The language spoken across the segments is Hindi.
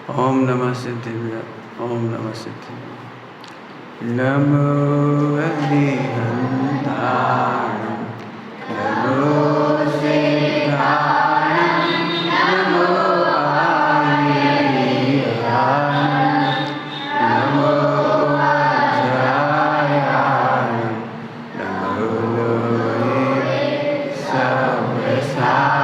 ओम नमः सिद्धिभ्य ओम नमः सिद्धिभ्य नमो अरिहन्ताय नमो सिद्धाय नमो आर्याय नमो अजयाय नमो लोहे सर्वसाधु।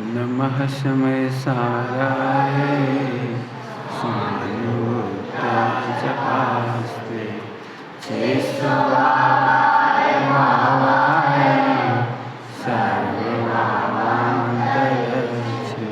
नमः समय साराय स्वायुत्तजपास्ते चेष्टवाय भावाय सर्वभावान्तरच्छे।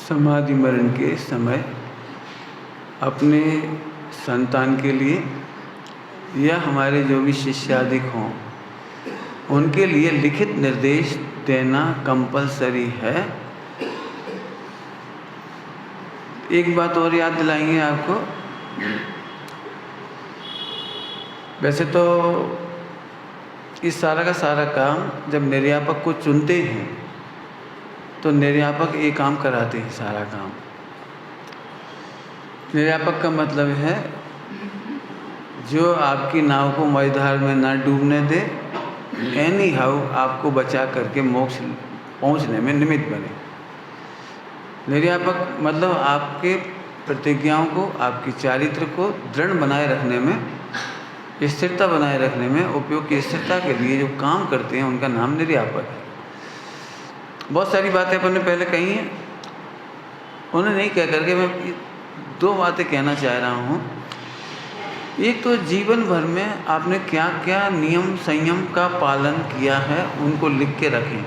समाधि मरण के समय अपने संतान के लिए या हमारे जो भी शिष्यादिक हों उनके लिए लिखित निर्देश देना कंपलसरी है। एक बात और याद दिलाएंगे आपको। वैसे तो इस सारा का सारा काम जब निर्यापक को चुनते हैं तो निर्यापक ये काम कराते हैं। सारा काम निर्यापक का मतलब है जो आपकी नाव को मझधार में ना डूबने दे, एनी हाउ आपको बचा करके मोक्ष पहुंचने में निमित्त बने। निर्यापक मतलब आपके प्रतिज्ञाओं को, आपकी चारित्र को दृढ़ बनाए रखने में, स्थिरता बनाए रखने में, उपयोग की स्थिरता के लिए जो काम करते हैं उनका नाम निर्यापक है। बहुत सारी बातें अपन ने पहले कही हैं, उन्हें नहीं कह करके मैं दो बातें कहना चाह रहा हूँ। एक तो जीवन भर में आपने क्या क्या नियम संयम का पालन किया है उनको लिख के रखें।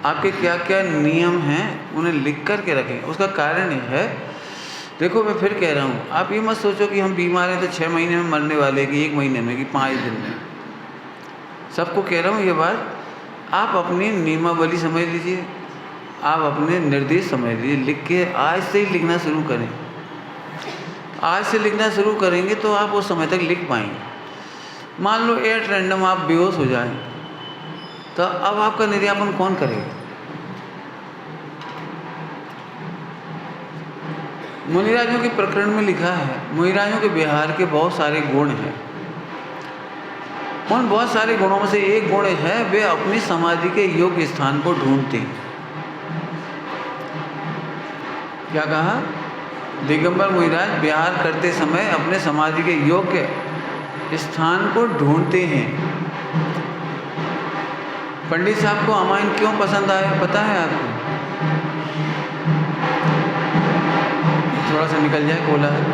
आपके क्या क्या नियम हैं उन्हें लिख कर के रखें। उसका कारण है, देखो मैं फिर कह रहा हूँ, आप ये मत सोचो कि हम बीमार हैं तो 6 महीने में मरने वाले, कि 1 महीने में, कि 5 दिन में। सबको कह रहा हूँ ये बात, आप अपनी नियमावली समझ लीजिए, आप अपने निर्देश समझ लीजिए। लिख के आज से ही लिखना शुरू करें। आज से लिखना शुरू करेंगे तो आप उस समय तक लिख पाएंगे। मान लो एट रैंडम आप बेहोश हो जाएं, तो अब आपका निर्यापन कौन करेगा? मुनिराजों के प्रकरण में लिखा है, मुनिराजों के व्यवहार के बहुत सारे गुण हैं। उन बहुत सारे गुणों में से एक गुण है, वे अपनी समाधि के योग्य स्थान को ढूंढते हैं। क्या कहा? दिगंबर मुनिराज विहार करते समय अपने समाधि के योग्य स्थान को ढूंढते हैं। पंडित साहब को अमाइन क्यों पसंद आया पता है आपको? थोड़ा सा निकल जाए कोलाहल।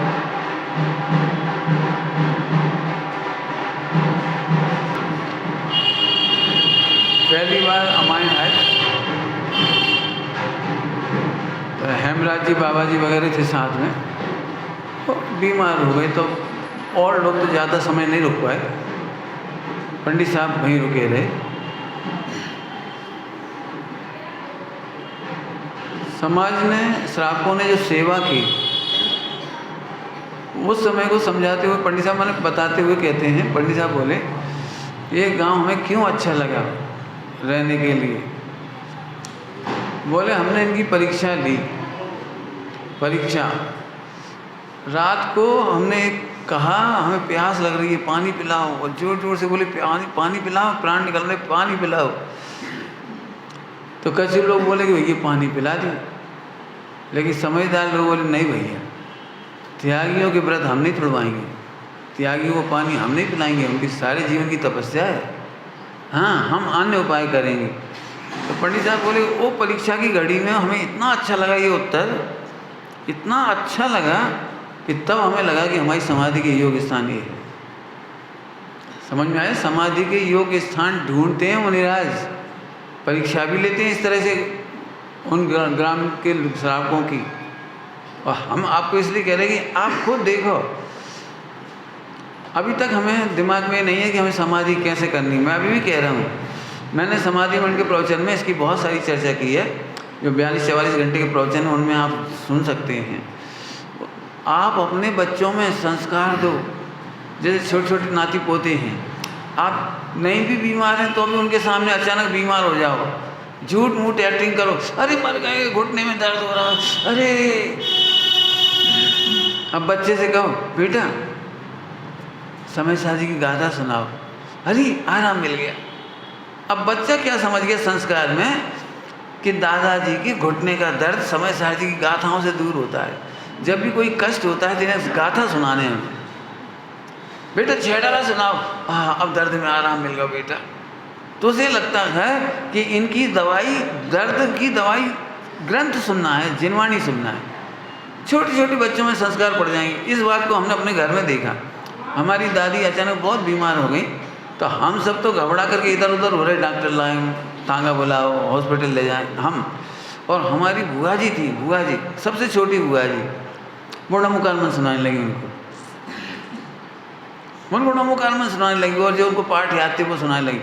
पहली बार अमायण आए तो हेमराज जी बाबा जी वगैरह थे साथ में, तो बीमार हो गए, तो और लोग तो ज़्यादा समय नहीं रुक पाए, पंडित साहब वहीं रुके रहे। समाज ने, श्रावकों ने जो सेवा की, उस समय को समझाते हुए पंडित साहब मैंने बताते हुए कहते हैं, पंडित साहब बोले ये गांव हमें क्यों अच्छा लगा रहने के लिए। बोले हमने इनकी परीक्षा ली, परीक्षा। रात को हमने कहा हमें प्यास लग रही है, पानी पिलाओ, और जोर जोर से बोले पानी पिलाओ, प्राण निकल रहे, पानी पिलाओ। तो कुछ लोग बोले कि भैया पानी पिला दी, लेकिन समझदार लोग बोले नहीं भैया, त्यागियों के व्रत हम नहीं तोड़वाएंगे, त्यागियों को पानी हम नहीं पिलाएंगे, उनकी सारे जीवन की तपस्या है, हाँ हम अन्य उपाय करेंगे। तो पंडित साहब बोले वो परीक्षा की घड़ी में हमें इतना अच्छा लगा ये उत्तर, इतना अच्छा लगा कि तब हमें लगा कि हमारी समाधि के योग स्थान ये है। समझ में आया? समाधि के योग स्थान ढूंढते हैं मुनिराज, परीक्षा भी लेते हैं इस तरह से उन ग्राम के श्रावकों की। और हम आपको इसलिए कह रहे हैं कि आप खुद देखो, अभी तक हमें दिमाग में नहीं है कि हमें समाधि कैसे करनी। मैं अभी भी कह रहा हूँ, मैंने समाधि मंड के प्रवचन में इसकी बहुत सारी चर्चा की है, जो 42-44 घंटे के प्रवचन हैं उनमें आप सुन सकते हैं। आप अपने बच्चों में संस्कार दो, जैसे छोटे छोटे नाती पोते हैं, आप नहीं भी बीमार हैं तो भी उनके सामने अचानक बीमार हो जाओ, झूठ मूठ एक्टिंग करो, अरे मर गए, घुटने में दर्द हो रहा, अरे। अब बच्चे से कहो बेटा समय साजी की गाथा सुनाओ, अरे आराम मिल गया। अब बच्चा क्या समझ गया संस्कार में कि दादाजी के घुटने का दर्द समय साजी की गाथाओं से दूर होता है। जब भी कोई कष्ट होता है तो इन्हें गाथा सुनाने हैं, बेटा छेड़ाला सुनाओ, हाँ अब दर्द में आराम मिल गया बेटा। तो उसे लगता है कि इनकी दवाई, दर्द की दवाई ग्रंथ सुनना है, जिनवाणी सुनना है। छोटे छोटे बच्चों में संस्कार पड़ जाएंगे। इस बात को हमने अपने घर में देखा। हमारी दादी अचानक बहुत बीमार हो गई, तो हम सब तो घबरा करके इधर उधर हो रहे, डॉक्टर लाएं, तांगा बुलाओ, हॉस्पिटल ले जाएं हम। और हमारी बुआ जी थी, बुआ जी सबसे छोटी बुआ जी, बूढ़ा मुकालमन सुनाने लगी उनको, बूढ़ा मुकालमन सुनाने लगी, और जो उनको पाठ याद थे वो सुनाने लगी।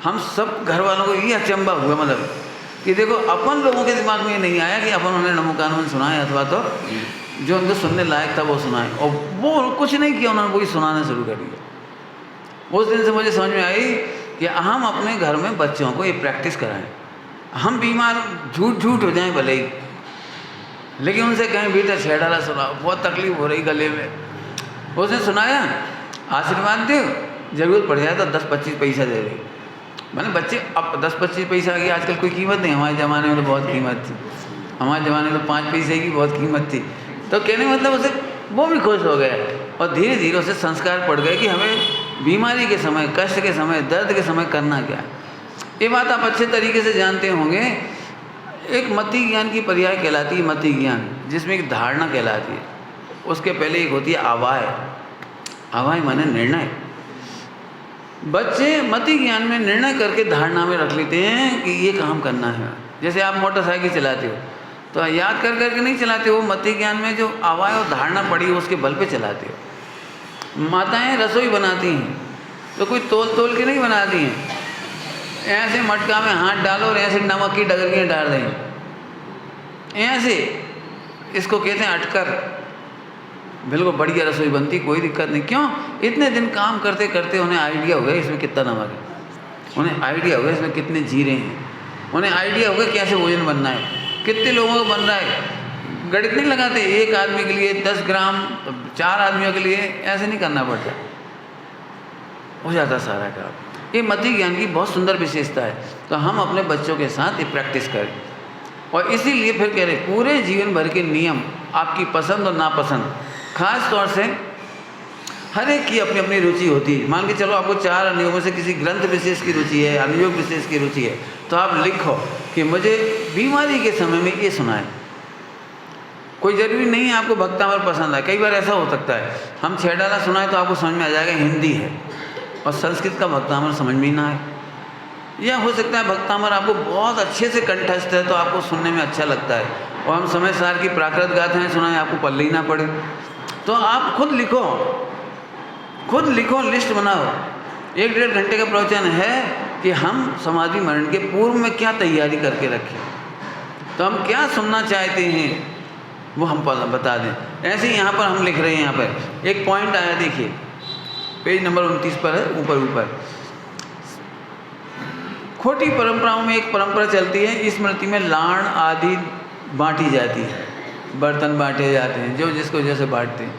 हम सब घर वालों को ये अचंबा हुआ, मतलब कि देखो अपन लोगों के दिमाग में ये नहीं आया कि अपन उन्हें नमुकानमन सुनाए, अथवा तो जो उनको सुनने लायक था वो सुनाए, और वो कुछ नहीं किया, उन्होंने वही सुनाना शुरू कर दिया। उस दिन से मुझे समझ में आई कि हम अपने घर में बच्चों को ये प्रैक्टिस कराएं। हम बीमार झूठ हो जाएं भले ही, लेकिन उनसे कहें बेटा छेड़ाला सुनाओ, बहुत तकलीफ हो रही गले में। उसने सुनाया, आशीर्वाद दे, जरूरत पड़ जाए तो 10-25 पैसा दे दे। मैंने बच्चे अब 10-25 पैसा की आजकल कोई कीमत नहीं, हमारे ज़माने में तो बहुत कीमत थी, हमारे ज़माने में तो 5 पैसे की बहुत कीमत थी। तो कहने मतलब उसे वो भी खुश हो गया, और धीरे धीरे उसे संस्कार पड़ गए कि हमें बीमारी के समय, कष्ट के समय, दर्द के समय करना क्या है। ये बात आप अच्छे तरीके से जानते होंगे। एक मति ज्ञान की पर्याय कहलाती है मति ज्ञान, जिसमें एक धारणा कहलाती है। उसके पहले एक होती है आवाय। आवाय माने निर्णय। बच्चे मति ज्ञान में निर्णय करके धारणा में रख लेते हैं कि ये काम करना है। जैसे आप मोटरसाइकिल चलाते हो तो याद कर करके नहीं चलाते हो, मति ज्ञान में जो आवाय और धारणा पड़ी है उसके बल पे चलाते हो। माताएं रसोई बनाती हैं तो कोई तोल के नहीं बनाती हैं, ऐसे मटका में हाथ डालो और ऐसे नमक की डगरियाँ डाल दें, ऐसे। इसको कहते हैं अटकर। बिल्कुल बढ़िया रसोई बनती, कोई दिक्कत नहीं। क्यों? इतने दिन काम करते करते उन्हें आइडिया हो गया इसमें कितना नमक है, उन्हें आइडिया हो गया इसमें कितने जीरे हैं, उन्हें आइडिया हो गया कैसे भोजन बनना है, कितने लोगों को बन रहा है। गणित नहीं लगाते, एक आदमी के लिए 10 ग्राम, 4 आदमियों के लिए, ऐसे नहीं करना पड़ता, हो जाता सारा काम। ये मति ज्ञान की बहुत सुंदर विशेषता है। तो हम अपने बच्चों के साथ ये प्रैक्टिस करें, और इसीलिए फिर कह रहे पूरे जीवन भर के नियम, आपकी पसंद और नापसंद, खास तौर से हर एक की अपनी अपनी रुचि होती है। मान के चलो आपको 4 अनुयोगों से किसी ग्रंथ विशेष की रुचि है, अनुयोग विशेष की रुचि है, तो आप लिखो कि मुझे बीमारी के समय में ये सुनाए। कोई ज़रूरी नहीं है आपको भक्तामर पसंद आए। कई बार ऐसा हो सकता है हम 6 डाला सुनाए तो आपको समझ में आ जाएगा हिंदी है और संस्कृत का भक्तामर समझ में ही ना आए। या हो सकता है भक्तामर आपको बहुत अच्छे से कंठस्थ है तो आपको सुनने में अच्छा लगता है और हम समय सार की प्राकृत गाथाएं सुनाएं आपको पल्ले ही ना पड़े। तो आप खुद लिखो, लिस्ट बनाओ। 1-1.5 घंटे का प्रवचन है कि हम समाधि मरण के पूर्व में क्या तैयारी करके रखें, तो हम क्या सुनना चाहते हैं वो हम बता दें। ऐसे ही यहाँ पर हम लिख रहे हैं, यहाँ पर एक पॉइंट आया, देखिए पेज नंबर 29 पर है, ऊपर खोटी परंपराओं में एक परंपरा चलती है, स्मृति में लाण आदि बांटी जाती है, बर्तन बांटे जाते हैं जो जिसको जैसे बांटते हैं।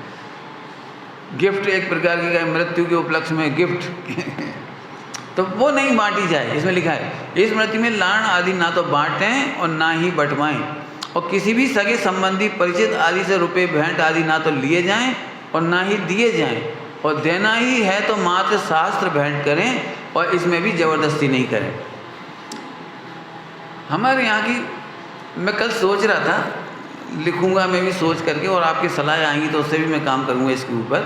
गिफ्ट एक प्रकार की मृत्यु के उपलक्ष्य में गिफ्ट तो वो नहीं बांटी जाए। इसमें लिखा है स्मृति में लाण आदि ना तो बांटें और ना ही बंटवाएं, और किसी भी सगे संबंधी परिचित आदि से रुपए भेंट आदि ना तो लिए जाएं और ना ही दिए जाएं, और देना ही है तो मात्र शास्त्र भेंट करें और इसमें भी ज़बरदस्ती नहीं करें। हमारे यहाँ की, मैं कल सोच रहा था, लिखूंगा मैं भी सोच करके, और आपकी सलाह आएंगी तो उससे भी मैं काम करूंगा इसके ऊपर।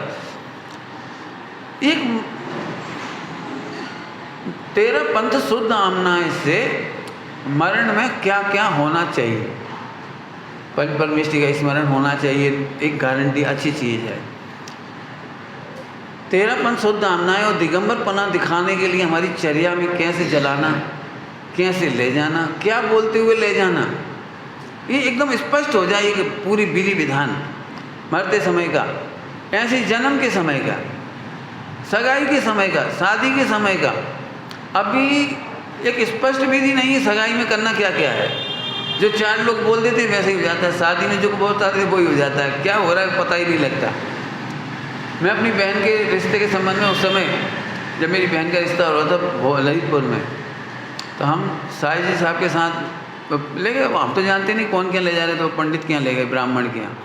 एक 13 पंथ शुद्ध आमनाएं से मरण में क्या क्या होना चाहिए। पंच परमेष्टि का स्मरण होना चाहिए, एक गारंटी अच्छी चीज़ है। 13 पंथ शुद्ध आमनाएं और दिगंबरपना दिखाने के लिए हमारी चर्या में कैसे जलाना, कैसे ले जाना, क्या बोलते हुए ले जाना, ये एकदम स्पष्ट हो जाए कि पूरी विधि विधान। मरते समय का, ऐसे जन्म के समय का, सगाई के समय का, शादी के समय का, अभी एक स्पष्ट विधि नहीं है सगाई में करना क्या क्या है। जो 4 लोग बोल देते वैसे ही हो जाता है, शादी में जो बोलता है वही हो जाता है, क्या हो रहा है पता ही नहीं लगता। मैं अपनी बहन के रिश्ते के संबंध में, उस समय जब मेरी बहन का रिश्ता हो रहा था ललितपुर में, तो हम साई जी साहब के साथ ले गए। हम तो जानते नहीं कौन क्या ले जा रहे थे, पंडित के यहाँ ले गए, ब्राह्मण के यहाँ।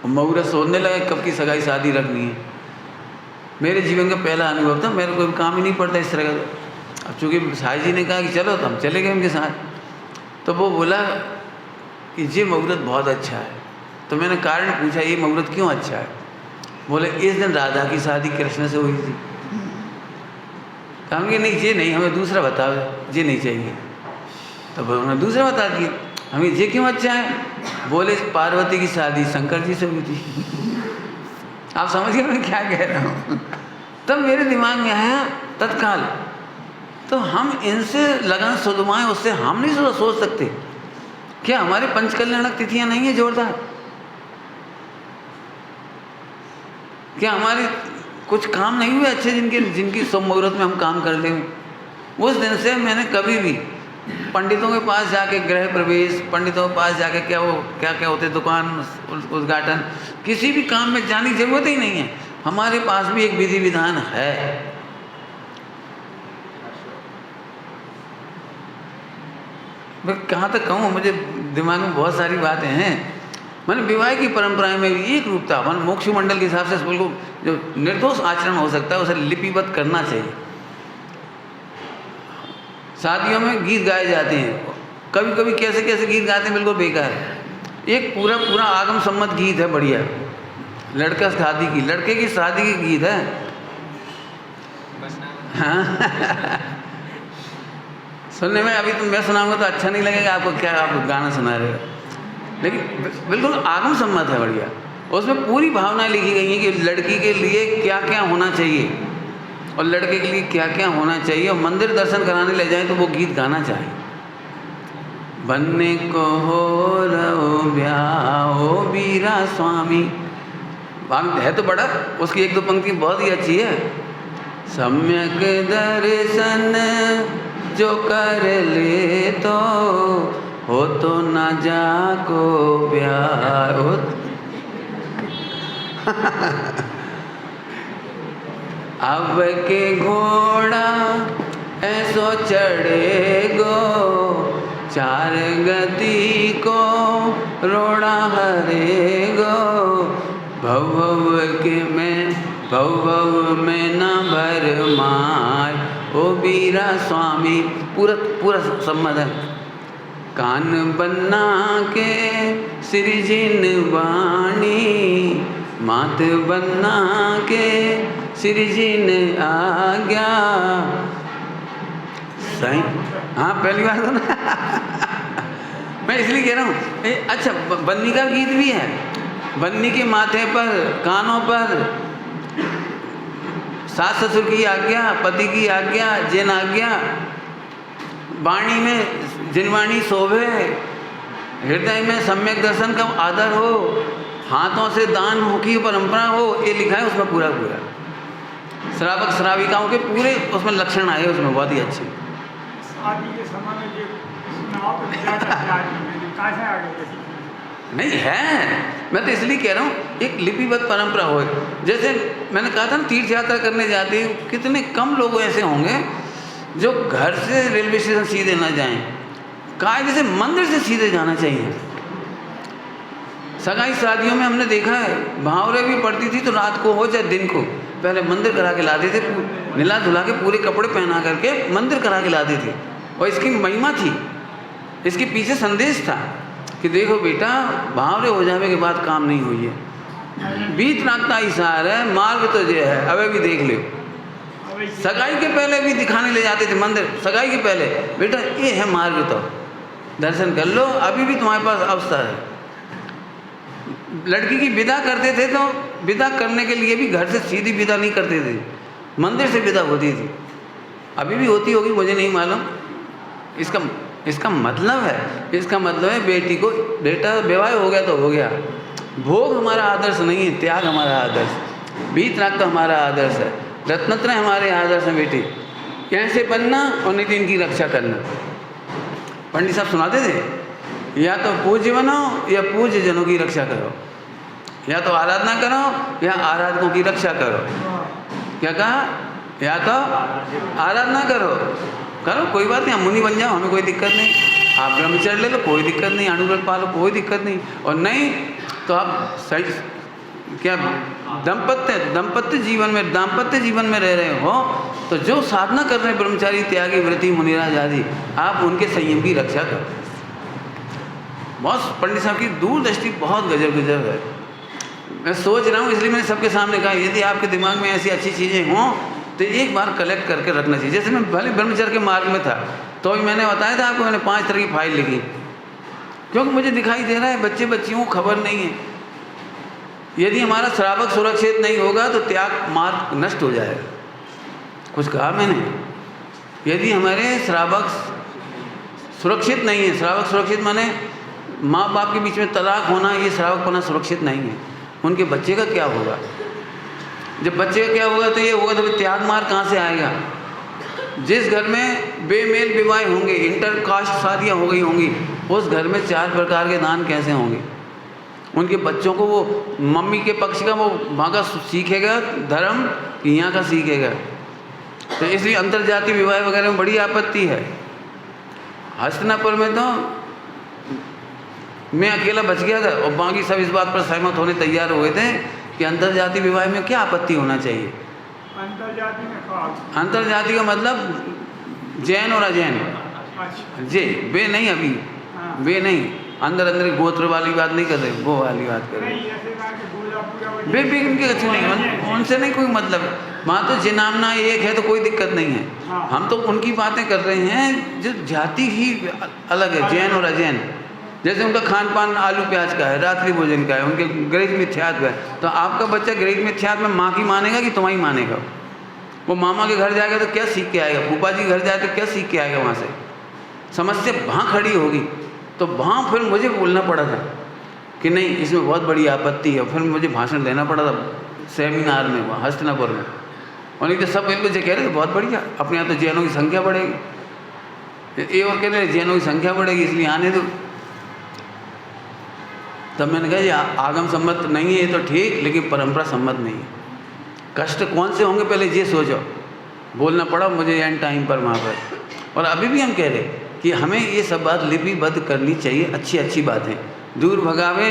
मुहूर्त सोचने लगे कब की सगाई शादी रखनी है। मेरे जीवन का पहला अनुभव था, मेरे कोई काम ही नहीं पड़ता इस तरह का। अब चूँकि साई जी ने कहा कि चलो, तो हम चले गए उनके साथ। तो वो बोला कि ये मुहूर्त बहुत अच्छा है। तो मैंने कारण पूछा ये मुहूर्त क्यों अच्छा है। बोले इस दिन राधा की शादी कृष्ण से हुई थी। कहा कि नहीं ये नहीं, हमें दूसरा बताओ, ये नहीं चाहिए। तब उन्होंने दूसरा बता दिया, हमें ये क्यों अच्छा है। बोले पार्वती की शादी शंकर जी से हुई थी। आप समझ गए मैं क्या कह रहा हूँ। तब मेरे दिमाग में आया तत्काल, तो हम इनसे लगन सुधमाएं, उससे हम नहीं सोच सकते क्या हमारे पंचकल्याणक तिथियाँ नहीं है जोरदार। क्या हमारे कुछ काम नहीं हुए अच्छे जिनकी शुभ मुहूर्त में हम काम कर लें। उस दिन से मैंने कभी भी पंडितों के पास जाके गृह प्रवेश, पंडितों के पास जाके क्या क्या होते दुकान उद्घाटन, किसी भी काम में जाने की जरूरत ही नहीं है। हमारे पास भी एक विधि विधान है। मैं कहाँ तक कहूँ, मुझे दिमाग में बहुत सारी बातें हैं। मैंने विवाह की परंपराएं में भी एक रूप था। मन मोक्ष मंडल के हिसाब से बिल्कुल जो निर्दोष आचरण हो सकता है उसे लिपिबद्ध करना चाहिए। शादियों में गीत गाए जाते हैं, कभी कभी कैसे कैसे गीत गाते हैं बिल्कुल बेकार। एक पूरा आगम सम्मत गीत है बढ़िया, लड़के की शादी की गीत है। हाँ सुनने में अभी तो मैं सुनाऊंगा तो अच्छा नहीं लगेगा आपको, क्या आप गाना सुना रहे हो, लेकिन बिल्कुल आगम सम्मत है बढ़िया। उसमें पूरी भावनाएं लिखी गई हैं कि लड़की के लिए क्या क्या होना चाहिए और लड़के के लिए क्या क्या होना चाहिए, और मंदिर दर्शन कराने ले जाएं तो वो गीत गाना चाहिए। बनने को हो रहो ब्याह ओ बीरा स्वामी, है तो बड़ा, उसकी 1-2 पंक्ति बहुत ही अच्छी है। सम्यक दर्शन जो कर ले तो हो तो न जाको प्यार हो। अब के घोड़ा ऐसो चढ़ेगो, 4 गति को रोड़ा हरेगो, भव में न भर माय ओ बीरा स्वामी। पूरा सम्मत है। कान बन्ना के सिरजिन वाणी, मात बन्ना के सिरजिन आज्ञा। सही, हाँ पहली बार सुना। मैं इसलिए कह रहा हूँ। अच्छा, बन्नी का गीत भी है। बन्नी के माथे पर, कानों पर सास ससुर की आज्ञा, पति की आज्ञा, जिन आज्ञा, वाणी में जिनवाणी शोभे, हृदय में सम्यक दर्शन का आदर हो, हाथों से दान हो की परंपरा हो, ये लिखा है उसमें पूरा पूरा। श्रावक श्राविकाओं के पूरे उसमें लक्षण आए उसमें, बहुत ही अच्छे। शादी के समय में ये सुनाओ तो कैसे आगे नहीं है, मैं तो इसलिए कह रहा हूँ एक लिपिबद्ध परंपरा हो। जैसे मैंने कहा था ना, तीर्थ यात्रा करने जाते हैं, कितने कम लोग ऐसे होंगे जो घर से रेलवे स्टेशन सीधे ना जाएं। कहा जैसे मंदिर से सीधे जाना चाहिए। सगाई शादियों में हमने देखा है, भावरे भी पड़ती थी तो रात को हो चाहे दिन को, पहले मंदिर करा के लाते थे, निला धुला के पूरे कपड़े पहना करके मंदिर करा के लाते थे। और इसकी महिमा थी, इसके पीछे संदेश था कि देखो बेटा, भावरे हो जाने के बाद काम नहीं हुई है, बीत नाकता इशार है, मार्ग तो ये है, अबे भी देख लो। सगाई के पहले भी दिखाने ले जाते थे मंदिर, सगाई के पहले, बेटा ये है मार्ग, तो दर्शन कर लो, अभी भी तुम्हारे पास अवसर है। लड़की की विदा करते थे तो विदा करने के लिए भी घर से सीधी विदा नहीं करते थे, मंदिर से विदा होती थी। अभी भी होती होगी, मुझे नहीं मालूम। इसका मतलब है बेटी को, बेटा विवाह हो गया तो हो गया। भोग हमारा आदर्श नहीं है, त्याग हमारा आदर्श, बीत रात तो हमारा आदर्श है, रत्नत्रय हमारे आदर्श हैं। बेटी कैसे बनना और नहीं तो इनकी रक्षा करना। पंडित साहब सुनाते थे, या तो पूज्य बनो या पूज्य जनों की रक्षा करो, या तो आराधना करो या आराधकों की रक्षा करो। क्या कहा? या तो आराधना करो, कोई बात नहीं, हम मुनि बन जाओ, हमें कोई दिक्कत नहीं। आप ब्रह्मचर्य ले लो, कोई दिक्कत नहीं, अनुव्रत पालो, कोई दिक्कत नहीं। और नहीं तो आप सही क्या दाम्पत्य जीवन में रह रहे हो तो जो साधना कर रहे हैं ब्रह्मचारी, त्यागी, व्रती, मुनिराज आदि, आप उनके संयम की रक्षा करो। बहुत पंडित साहब की दूरदृष्टि बहुत गजब है। मैं सोच रहा हूँ, इसलिए मैंने सबके सामने कहा, यदि आपके दिमाग में ऐसी अच्छी चीज़ें हों तो एक बार कलेक्ट करके रखना चाहिए। जैसे मैं भले ब्रह्मचर्य के मार्ग में था तो अभी मैंने बताया था आपको, मैंने 5 तरह की फाइल लिखी, क्योंकि मुझे दिखाई दे रहा है बच्चे बच्चियों को खबर नहीं है। यदि हमारा श्रावक सुरक्षित नहीं होगा तो त्याग मार्ग नष्ट हो जाएगा। कुछ कहा मैंने? यदि हमारे श्रावक सुरक्षित नहीं है, श्रावक सुरक्षित माने माँ बाप के बीच में तलाक होना, ये श्रावक होना सुरक्षित नहीं है। उनके बच्चे का क्या होगा? जब बच्चे का क्या होगा तो ये होगा, तो त्याग मार्ग कहाँ से आएगा? जिस घर में बेमेल विवाह होंगे, इंटरकास्ट शादियाँ हो गई होंगी, उस घर में 4 प्रकार के दान कैसे होंगे? उनके बच्चों को वो मम्मी के पक्ष का वो वहाँ का सीखेगा धर्म कि यहाँ का सीखेगा। तो इसलिए अंतर्जातीय विवाह वगैरह में बड़ी आपत्ति है। हस्तिनापुर में तो मैं अकेला बच गया था और बाकी सब इस बात पर सहमत होने तैयार हुए थे कि अंतर्जातीय विवाह में क्या आपत्ति होना चाहिए। अंतर्जातीय का मतलब जैन और अजैन। जी, वे नहीं, अभी वे नहीं, अंदर गोत्र वाली बात नहीं कर रहे, वो वाली बात कर रहे। वे उनके अच्छे नहीं, उनसे नहीं कोई मतलब। वहाँ तो जिनामना एक है तो कोई दिक्कत नहीं है। हम तो उनकी बातें कर रहे हैं जो जाति ही अलग है, जैन और अजैन। जैसे उनका खान पान आलू प्याज का है, रात्रि भोजन का है, उनके गृहित मिथ्यात्व है। तो आपका बच्चा गृहित मिथ्यात्व में माँ की मानेगा कि तुम्हारी मानेगा? वो मामा के घर जाएगा तो क्या सीख के आएगा? फूफा जी घर जाए तो क्या सीख के आएगा? वहाँ से समस्या वहाँ खड़ी होगी। तो वहाँ फिर मुझे बोलना पड़ा था कि नहीं, इसमें बहुत बड़ी आपत्ति है। फिर मुझे भाषण देना पड़ा था सेमिनार में, वहाँ हस्तिनापुर में। और नहीं तो सब एक बच्चे कह रहे थे बहुत बढ़िया, अपने यहाँ तो जैनों की संख्या बढ़ेगी। ये और कह रहे जैनों की संख्या बढ़ेगी इसलिए आने दो। तब मैंने कहा ये आगम सम्मत नहीं है, ये तो ठीक, लेकिन परंपरा सम्मत नहीं है। कष्ट कौन से होंगे पहले ये सोचो। बोलना पड़ा मुझे एंड टाइम पर वहाँ पर। और अभी भी हम कह रहे कि हमें ये सब बात लिपिबद्ध करनी चाहिए, अच्छी अच्छी बातें दूर भगावे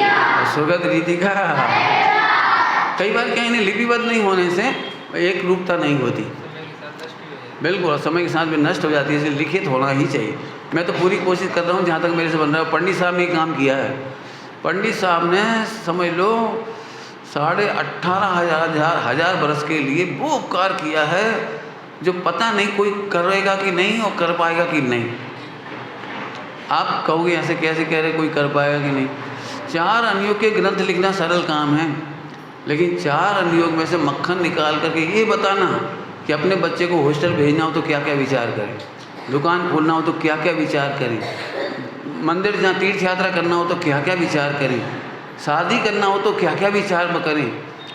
और सुगत रीति का। कई बार क्या इन्हें लिपिबद्ध नहीं होने से एक रूपता नहीं होती। बिल्कुल, और समय के साथ भी नष्ट हो जाती है, इसलिए लिखित होना ही चाहिए। मैं तो पूरी कोशिश कर रहा हूँ जहाँ तक मेरे से बन रहा है। पंडित साहब ने ये काम किया है। पंडित साहब ने समझ लो 18,500 हजार बरस के लिए वो उपकार किया है जो पता नहीं कोई करेगा कि नहीं और कर पाएगा कि नहीं। आप कहोगे ऐसे कैसे कह रहे कोई कर पाएगा कि नहीं। 4 अनुयोग के ग्रंथ लिखना सरल काम है, लेकिन 4 अनुयोग में से मक्खन निकाल करके ये बताना कि अपने बच्चे को हॉस्टल भेजना हो तो क्या क्या विचार करें, दुकान खोलना हो तो क्या क्या विचार करें, मंदिर जहाँ तीर्थ यात्रा करना हो तो क्या क्या विचार करें, शादी करना हो तो क्या क्या विचार करें,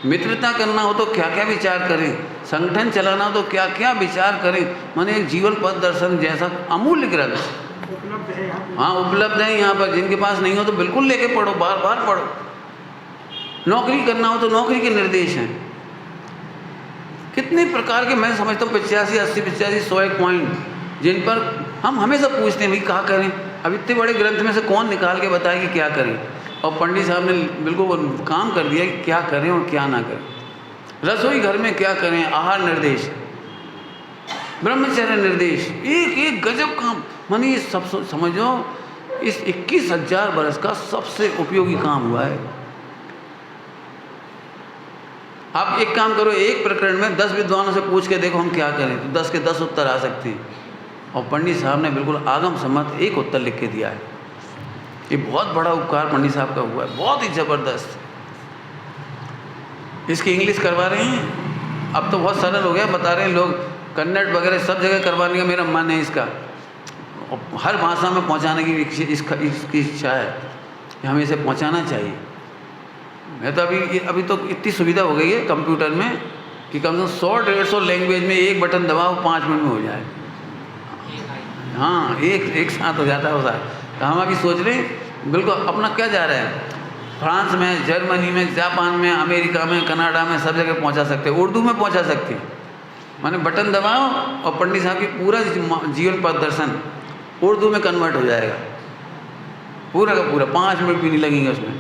मित्रता करना हो तो क्या क्या विचार करें, संगठन चलाना हो तो क्या क्या विचार करें। माने एक जीवन पथ दर्शन जैसा अमूल्य ग्रंथ उपलब्ध है यहाँ पे। हाँ उपलब्ध है यहाँ पर। जिनके पास नहीं हो तो बिल्कुल लेके पढ़ो, बार बार पढ़ो। नौकरी करना हो तो नौकरी के निर्देश हैं कितने प्रकार के। मैं समझता हूँ 85, 80, 85, 100 एक पॉइंट जिन पर हम हमेशा पूछते हैं भाई क्या करें। अब इतने बड़े ग्रंथ में से कौन निकाल के बताए कि क्या करें, और पंडित साहब ने बिल्कुल वो काम कर दिया कि क्या करें और क्या ना करें। रसोई घर में क्या करें, आहार निर्देश, ब्रह्मचर्य निर्देश, एक एक गजब काम। माने ये सब समझो इस 21,000 बरस का सबसे उपयोगी काम हुआ है। आप एक काम करो, एक प्रकरण में 10 विद्वानों से पूछ के देखो हम क्या करें, तो 10 के 10 उत्तर आ सकते हैं। और पंडित साहब ने बिल्कुल आगम सम्मत एक उत्तर लिख के दिया है। ये बहुत बड़ा उपकार पंडित साहब का हुआ है, बहुत ही ज़बरदस्त। इसकी इंग्लिश करवा रहे हैं, अब तो बहुत सरल हो गया, बता रहे हैं लोग, कन्नड़ वगैरह सब जगह करवाने का मेरा मन है इसका। हर भाषा में पहुंचाने की इसकी इच्छा है कि हमें इसे पहुंचाना चाहिए। मैं तो अभी तो इतनी सुविधा हो गई है कंप्यूटर में कि कम से कम 100-150 लैंग्वेज में एक बटन दबाओ 5 मिनट में हो जाए। हाँ एक साथ हो जाता है वो सारा। तो हम अभी सोच रहे हैं बिल्कुल अपना क्या जा रहा है, फ्रांस में, जर्मनी में, जापान में, अमेरिका में, कनाडा में, सब जगह पहुंचा सकते हैं, उर्दू में पहुंचा सकते हैं। माने बटन दबाओ और पंडित साहब की पूरा जीवन पथ दर्शन उर्दू में कन्वर्ट हो जाएगा, पूरा का पूरा, 5 मिनट भी नहीं लगेंगे उसमें।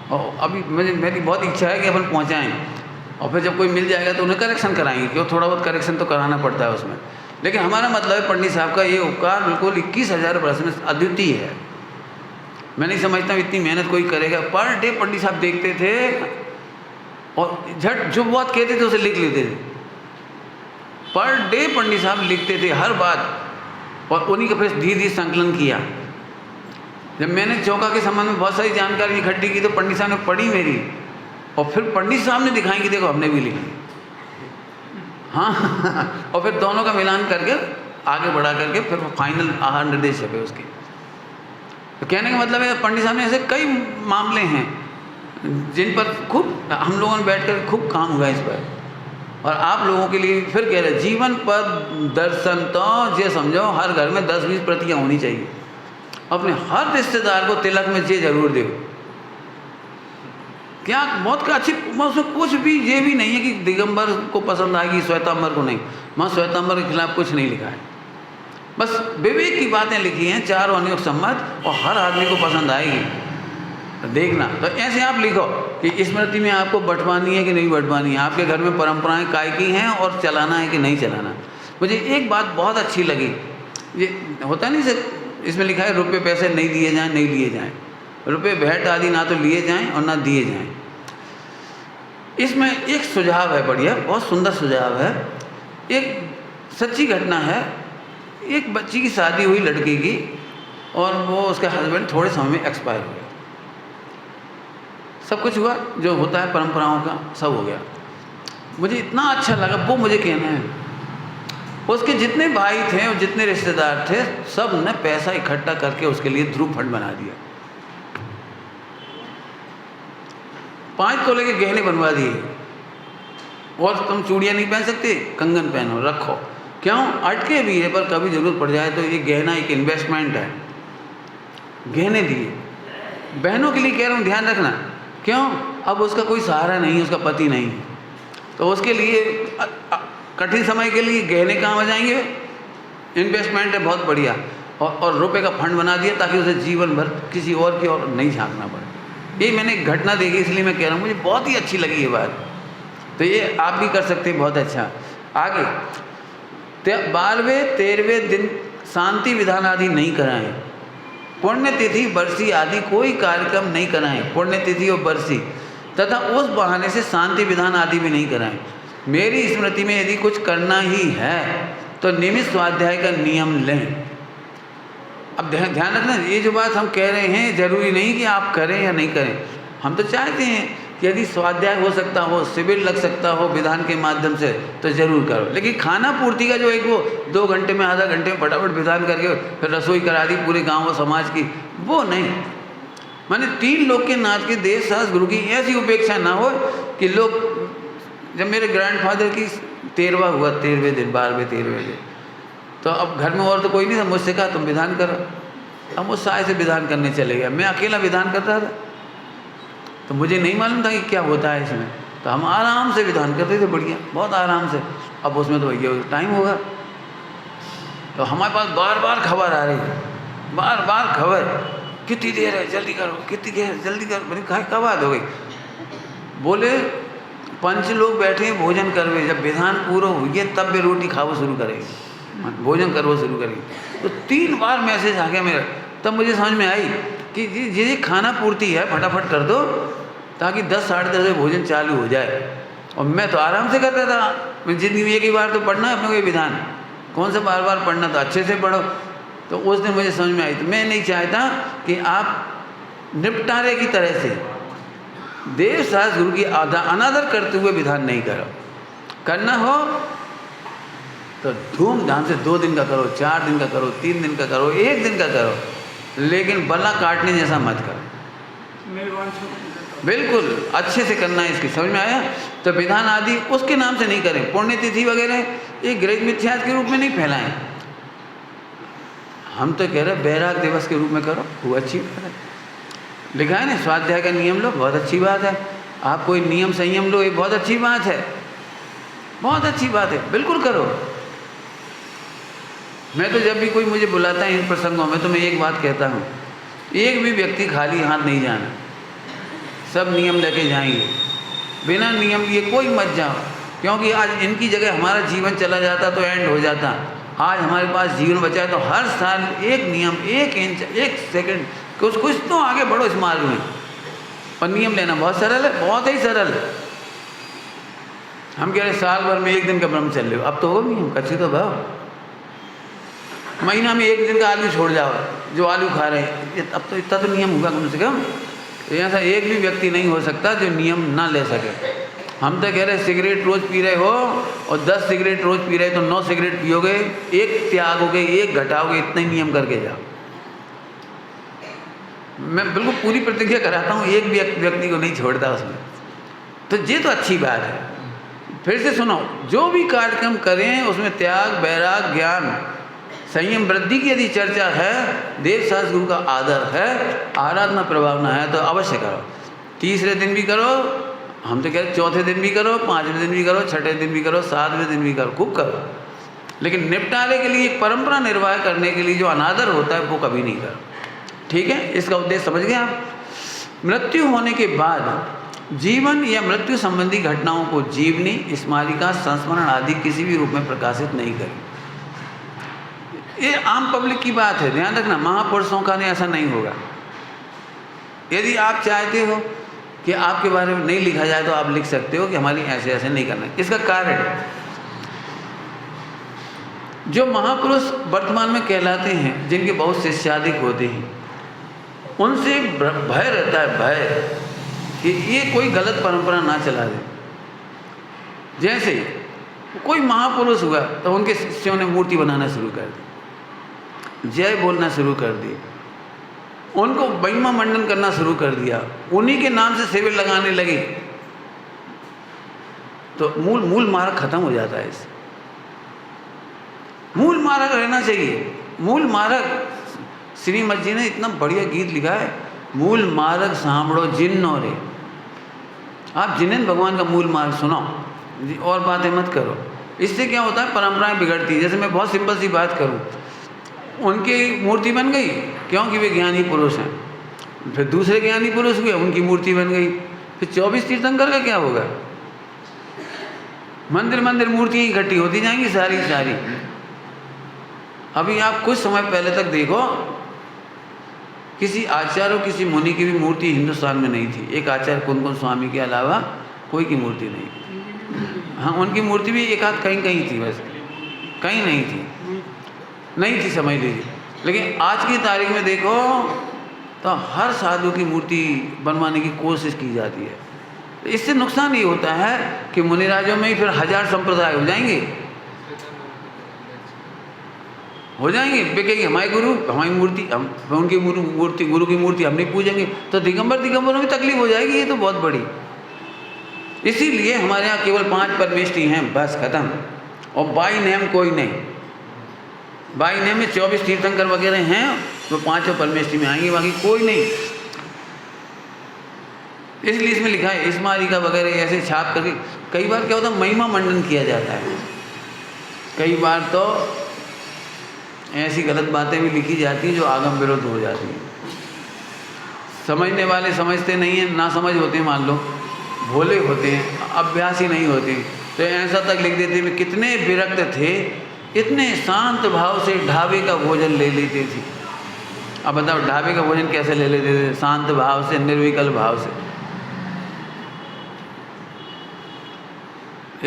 और अभी मेरी बहुत इच्छा है कि अपन पहुंचाएं, और फिर जब कोई मिल जाएगा तो उन्हें करेक्शन कराएंगे, क्यों थोड़ा बहुत करेक्शन तो कराना पड़ता है उसमें। लेकिन हमारा मतलब है पंडित साहब का ये उपकार बिल्कुल 21,000 बरस में अद्वितीय है। मैं नहीं समझता हूँ इतनी मेहनत कोई करेगा। पर डे पंडित साहब देखते थे और झट जो बात कहते थे उसे लिख लेते थे। पर डे पंडित साहब लिखते थे हर बात, और उन्हीं का फिर धीरे धीरे संकलन किया। जब मैंने चौका के संबंध में बहुत सारी जानकारी इकट्ठी की तो पंडित साहब ने पढ़ी मेरी, और फिर पंडित साहब ने दिखाई कि देखो हमने भी लिखी। हाँ और फिर दोनों का मिलान करके आगे बढ़ा करके फिर फाइनल आहार निर्देश छपे उसके। तो कहने का मतलब है पंडित साहब ने ऐसे कई मामले हैं जिन पर खूब हम लोगों ने बैठकर खूब काम हुआ इस पर। और आप लोगों के लिए फिर कह रहे जीवन पर दर्शन तो ये समझो हर घर में 10-20 प्रतियाँ होनी चाहिए। अपने हर रिश्तेदार को तिलक में ये जरूर दो। क्या बहुत अच्छी, उसमें कुछ भी ये भी नहीं है कि दिगंबर को पसंद आएगी श्वेतांबर को नहीं। मैं श्वेतांबर के खिलाफ कुछ नहीं लिखा है, बस विवेक की बातें लिखी हैं, 4 अनुयोग सम्मत, और हर आदमी को पसंद आएगी। तो देखना, तो ऐसे आप लिखो कि स्मृति में आपको बंटवानी है कि नहीं बंटवानी है, आपके घर में परंपराएं काय की हैं और चलाना है कि नहीं चलाना। मुझे एक बात बहुत अच्छी लगी, ये होता नहीं सर, इसमें लिखा है रुपये पैसे नहीं दिए जाएं, नहीं लिए जाएं, रुपये भेंट आदि ना तो लिए जाएं और ना दिए जाएं। इसमें एक सुझाव है, बढ़िया, बहुत सुंदर सुझाव है। एक सच्ची घटना है, एक बच्ची की शादी हुई लड़की की, और वो उसके हस्बैंड थोड़े समय में एक्सपायर हो गया। सब कुछ हुआ जो होता है परंपराओं का, सब हो गया। मुझे इतना अच्छा लगा, वो मुझे कहना है, उसके जितने भाई थे और जितने रिश्तेदार थे सब ने पैसा इकट्ठा करके उसके लिए ध्रुव फंड बना दिया। 5 तोले के गहने बनवा दिए, और तुम चूड़ियाँ नहीं पहन सकते, कंगन पहनो, रखो। क्यों? अटके भी है, पर कभी जरूरत पड़ जाए तो ये गहना एक इन्वेस्टमेंट है। गहने दिए। बहनों के लिए कह रहा हूँ, ध्यान रखना। क्यों? अब उसका कोई सहारा नहीं, उसका पति नहीं है, तो उसके लिए कठिन समय के लिए गहने काम आ जाएंगे। इन्वेस्टमेंट है बहुत बढ़िया, और रुपए का फंड बना दिया ताकि उसे जीवन भर किसी और की ओर नहीं झांकना पड़े। ये मैंने एक घटना देखी, इसलिए मैं कह रहा हूँ, मुझे बहुत ही अच्छी लगी ये बात। तो ये आप भी कर सकते हैं, बहुत अच्छा। आगे 12वें 13वें दिन शांति विधान आदि नहीं कराएं, पुण्यतिथि बरसी आदि कोई कार्यक्रम नहीं कराएं, पुण्यतिथि और बरसी, तथा उस बहाने से शांति विधान आदि भी नहीं कराएं। मेरी स्मृति में यदि कुछ करना ही है तो नियमित स्वाध्याय का नियम लें। अब ध्यान रखना, ये जो बात हम कह रहे हैं जरूरी नहीं कि आप करें या नहीं करें। हम तो चाहते हैं कि यदि स्वाध्याय हो सकता हो, शिविर लग सकता हो विधान के माध्यम से तो ज़रूर करो। लेकिन खाना पूर्ति का जो एक वो 2 घंटे में, आधा घंटे में फटाफट विधान करके फिर रसोई करा दी पूरे गाँव और समाज की, वो नहीं। माने 3 लोग के नाथ के देव सास गुरु की ऐसी उपेक्षा ना हो कि लोग, जब मेरे ग्रैंडफादर की 13वां हुआ, 13वें दिन, 12वें 13वें दिन, तो अब घर में और तो कोई नहीं था, मुझसे कहा तुम विधान करो। अब मुझ साय से विधान करने चले गया, मैं अकेला विधान कर रहा था, तो मुझे नहीं मालूम था कि क्या होता है इसमें। तो हम आराम से विधान करते थे, बढ़िया, बहुत आराम से। अब उसमें तो भैया टाइम होगा, तो हमारे पास बार बार खबर आ रही है, बार बार खबर, कितनी देर है, जल्दी करो, कितनी देर है, जल्दी करो। मैंने कहा कब बात हो गई? बोले 5 लोग बैठे हैं, भोजन करवे, जब विधान पूरा हुई तब वे रोटी खाओ शुरू करेंगे, भोजन करवो शुरू करेंगे। तो 3 बार मैसेज आ गया मेरा, तब मुझे समझ में आई कि ये खाना पूर्ति है, फटाफट कर दो ताकि 10 साढ़े 10 बजे भोजन चालू हो जाए। और मैं तो आराम से करता था, मैं जिंदगी में एक ही बार तो पढ़ना है अपने को ये विधान, कौन सा बार बार पढ़ना, तो अच्छे से पढ़ो। तो उस दिन मुझे समझ में आई। तो मैं नहीं चाहता कि आप निपटारे की तरह से देव सास गुरु की अनादर करते हुए विधान नहीं करो। करना हो तो धूमधाम से 2 दिन का करो, 4 दिन का करो, 3 दिन का करो, 1 दिन का करो, लेकिन बल्ला काटने जैसा मत करो। बिल्कुल अच्छे से करना है, इसकी समझ में आया? तो विधान आदि उसके नाम से नहीं करें, पुण्यतिथि वगैरह ये गृह मिथ्यास के रूप में नहीं फैलाएं। हम तो कह रहे बैराग दिवस के रूप में करो, वो अच्छी बात है। लिखा है ना स्वाध्याय का नियम लो, बहुत अच्छी बात है। आप कोई नियम संयम लो, ये बहुत अच्छी बात है, बहुत अच्छी बात है, बिल्कुल करो। मैं तो जब भी कोई मुझे बुलाता है इन प्रसंगों में तो मैं एक बात कहता हूँ, एक भी व्यक्ति खाली हाथ नहीं जाना, सब नियम लेके जाएंगे। बिना नियम लिए कोई मत जाओ, क्योंकि आज इनकी जगह हमारा जीवन चला जाता तो एंड हो जाता। आज हमारे पास जीवन बचा है तो हर साल एक नियम, 1 इंच, 1 सेकंड, कुछ तो आगे बढ़ो इस मार्ग में। और नियम लेना बहुत सरल है, बहुत ही सरल है। हम कह रहे साल भर में 1 दिन का ब्रह्मचर्य लो, अब तो होगा नियम, कच्ची तो भाव। महीना में 1 दिन का आलू छोड़ जाओ, जो आलू खा रहे हैं, अब तो इतना तो नियम होगा कम से कम। ऐसा एक भी व्यक्ति नहीं हो सकता जो नियम ना ले सके। हम तो कह रहे सिगरेट रोज़ पी रहे हो और 10 सिगरेट रोज़ पी रहे तो 9 सिगरेट पियोगे, 1 त्यागोगे, 1 घटाओगे, इतना ही नियम करके जाओ। मैं बिल्कुल पूरी प्रतिज्ञा कराता हूँ, एक भी व्यक्ति को नहीं छोड़ता उसमें। तो ये तो अच्छी बात है। फिर से सुनो, जो भी कार्यक्रम करें उसमें त्याग, बैराग, ज्ञान, संयम, वृद्धि की यदि चर्चा है, देव सास गुरु का आदर है, आराधना प्रभावना है तो अवश्य करो। 3रे दिन भी करो, हम तो कह रहे 4थे दिन भी करो, 5वें दिन भी करो, 6ठे दिन भी करो, 7वें दिन भी करो, खूब करो। लेकिन निपटारे के लिए, एक परंपरा निर्वाह करने के लिए जो अनादर होता है वो कभी नहीं करो। ठीक है, इसका उद्देश्य समझ गए आप? मृत्यु होने के बाद जीवन या मृत्यु संबंधी घटनाओं को जीवनी, स्मारिका, संस्मरण आदि किसी भी रूप में प्रकाशित नहीं करें। ये आम पब्लिक की बात है, ध्यान रखना, महापुरुषों का नहीं, ऐसा नहीं होगा। यदि आप चाहते हो कि आपके बारे में नहीं लिखा जाए तो आप लिख सकते हो कि हमारी ऐसे ऐसे नहीं करना। इसका कारण, जो महापुरुष वर्तमान में कहलाते हैं, जिनके बहुत शिष्यादिक होते हैं, उनसे भय रहता है, भय कि ये कोई गलत परंपरा ना चला दे। जैसे कोई महापुरुष हुआ तो उनके शिष्यों ने मूर्ति बनाना शुरू कर दी, जय बोलना शुरू कर दी, उनको महिमा मंडन करना शुरू कर दिया, उन्हीं के नाम से शिविर लगाने लगे, तो मूल मार्ग खत्म हो जाता है। इससे मूल मार्ग रहना चाहिए। मूल मार्ग, श्रीमद जी ने इतना बढ़िया गीत लिखा है, मूल मार्ग सांभड़ो जिन्नो रे। आप जिनेन भगवान का मूल मार्ग सुनो और बातें मत करो। इससे क्या होता है, परंपराएं बिगड़ती है। जैसे मैं बहुत सिंपल सी बात करूं, उनकी मूर्ति बन गई क्योंकि वे ज्ञानी पुरुष हैं, फिर दूसरे ज्ञानी पुरुष हुए, उनकी मूर्ति बन गई, फिर 24 तीर्थंकर का क्या होगा? मंदिर मंदिर मूर्तियाँ इकट्ठी होती जाएंगी सारी सारी। अभी आप कुछ समय पहले तक देखो, किसी आचार्य और किसी मुनि की भी मूर्ति हिंदुस्तान में नहीं थी। एक आचार्य कुंदकुंद स्वामी के अलावा कोई की मूर्ति नहीं थी। हाँ, उनकी मूर्ति भी एक आध कहीं कहीं थी, बस कहीं नहीं थी समझ लीजिए। लेकिन आज की तारीख में देखो तो हर साधु की मूर्ति बनवाने की कोशिश की जाती है। तो इससे नुकसान ये होता है कि मुनिराजों में ही फिर 1000 संप्रदाय हो जाएंगे, बिकेंगे। हमारे गुरु, हमारी मूर्ति, हम उनकी मूर्ति, गुरु की मूर्ति हम नहीं पूजेंगे, तो दिगंबरों में तकलीफ हो जाएगी। ये तो बहुत बड़ी। इसीलिए हमारे यहाँ केवल 5 परमेष्ठी हैं, बस खत्म। और बाई नेम कोई नहीं। बाई नेम में 24 तीर्थंकर वगैरह हैं, तो 5 परमेष्ठी में आएंगे, बाकी कोई नहीं। इसलिए इसमें लिखा है स्मारिका वगैरह ऐसे छाप करके। कई बार क्या होता है, महिमा मंडन किया जाता है। कई बार तो ऐसी गलत बातें भी लिखी जाती हैं जो आगम विरोध हो जाती हैं। समझने वाले समझते नहीं हैं, ना समझ होते हैं, मान लो भोले होते हैं, अभ्यास ही नहीं होते, तो ऐसा तक लिख देते हैं। कितने विरक्त थे, इतने शांत भाव से ढाबे का भोजन ले लेते थे। अब बताओ ढाबे का भोजन कैसे ले लेते थे? शांत भाव से, निर्विकल्प भाव से।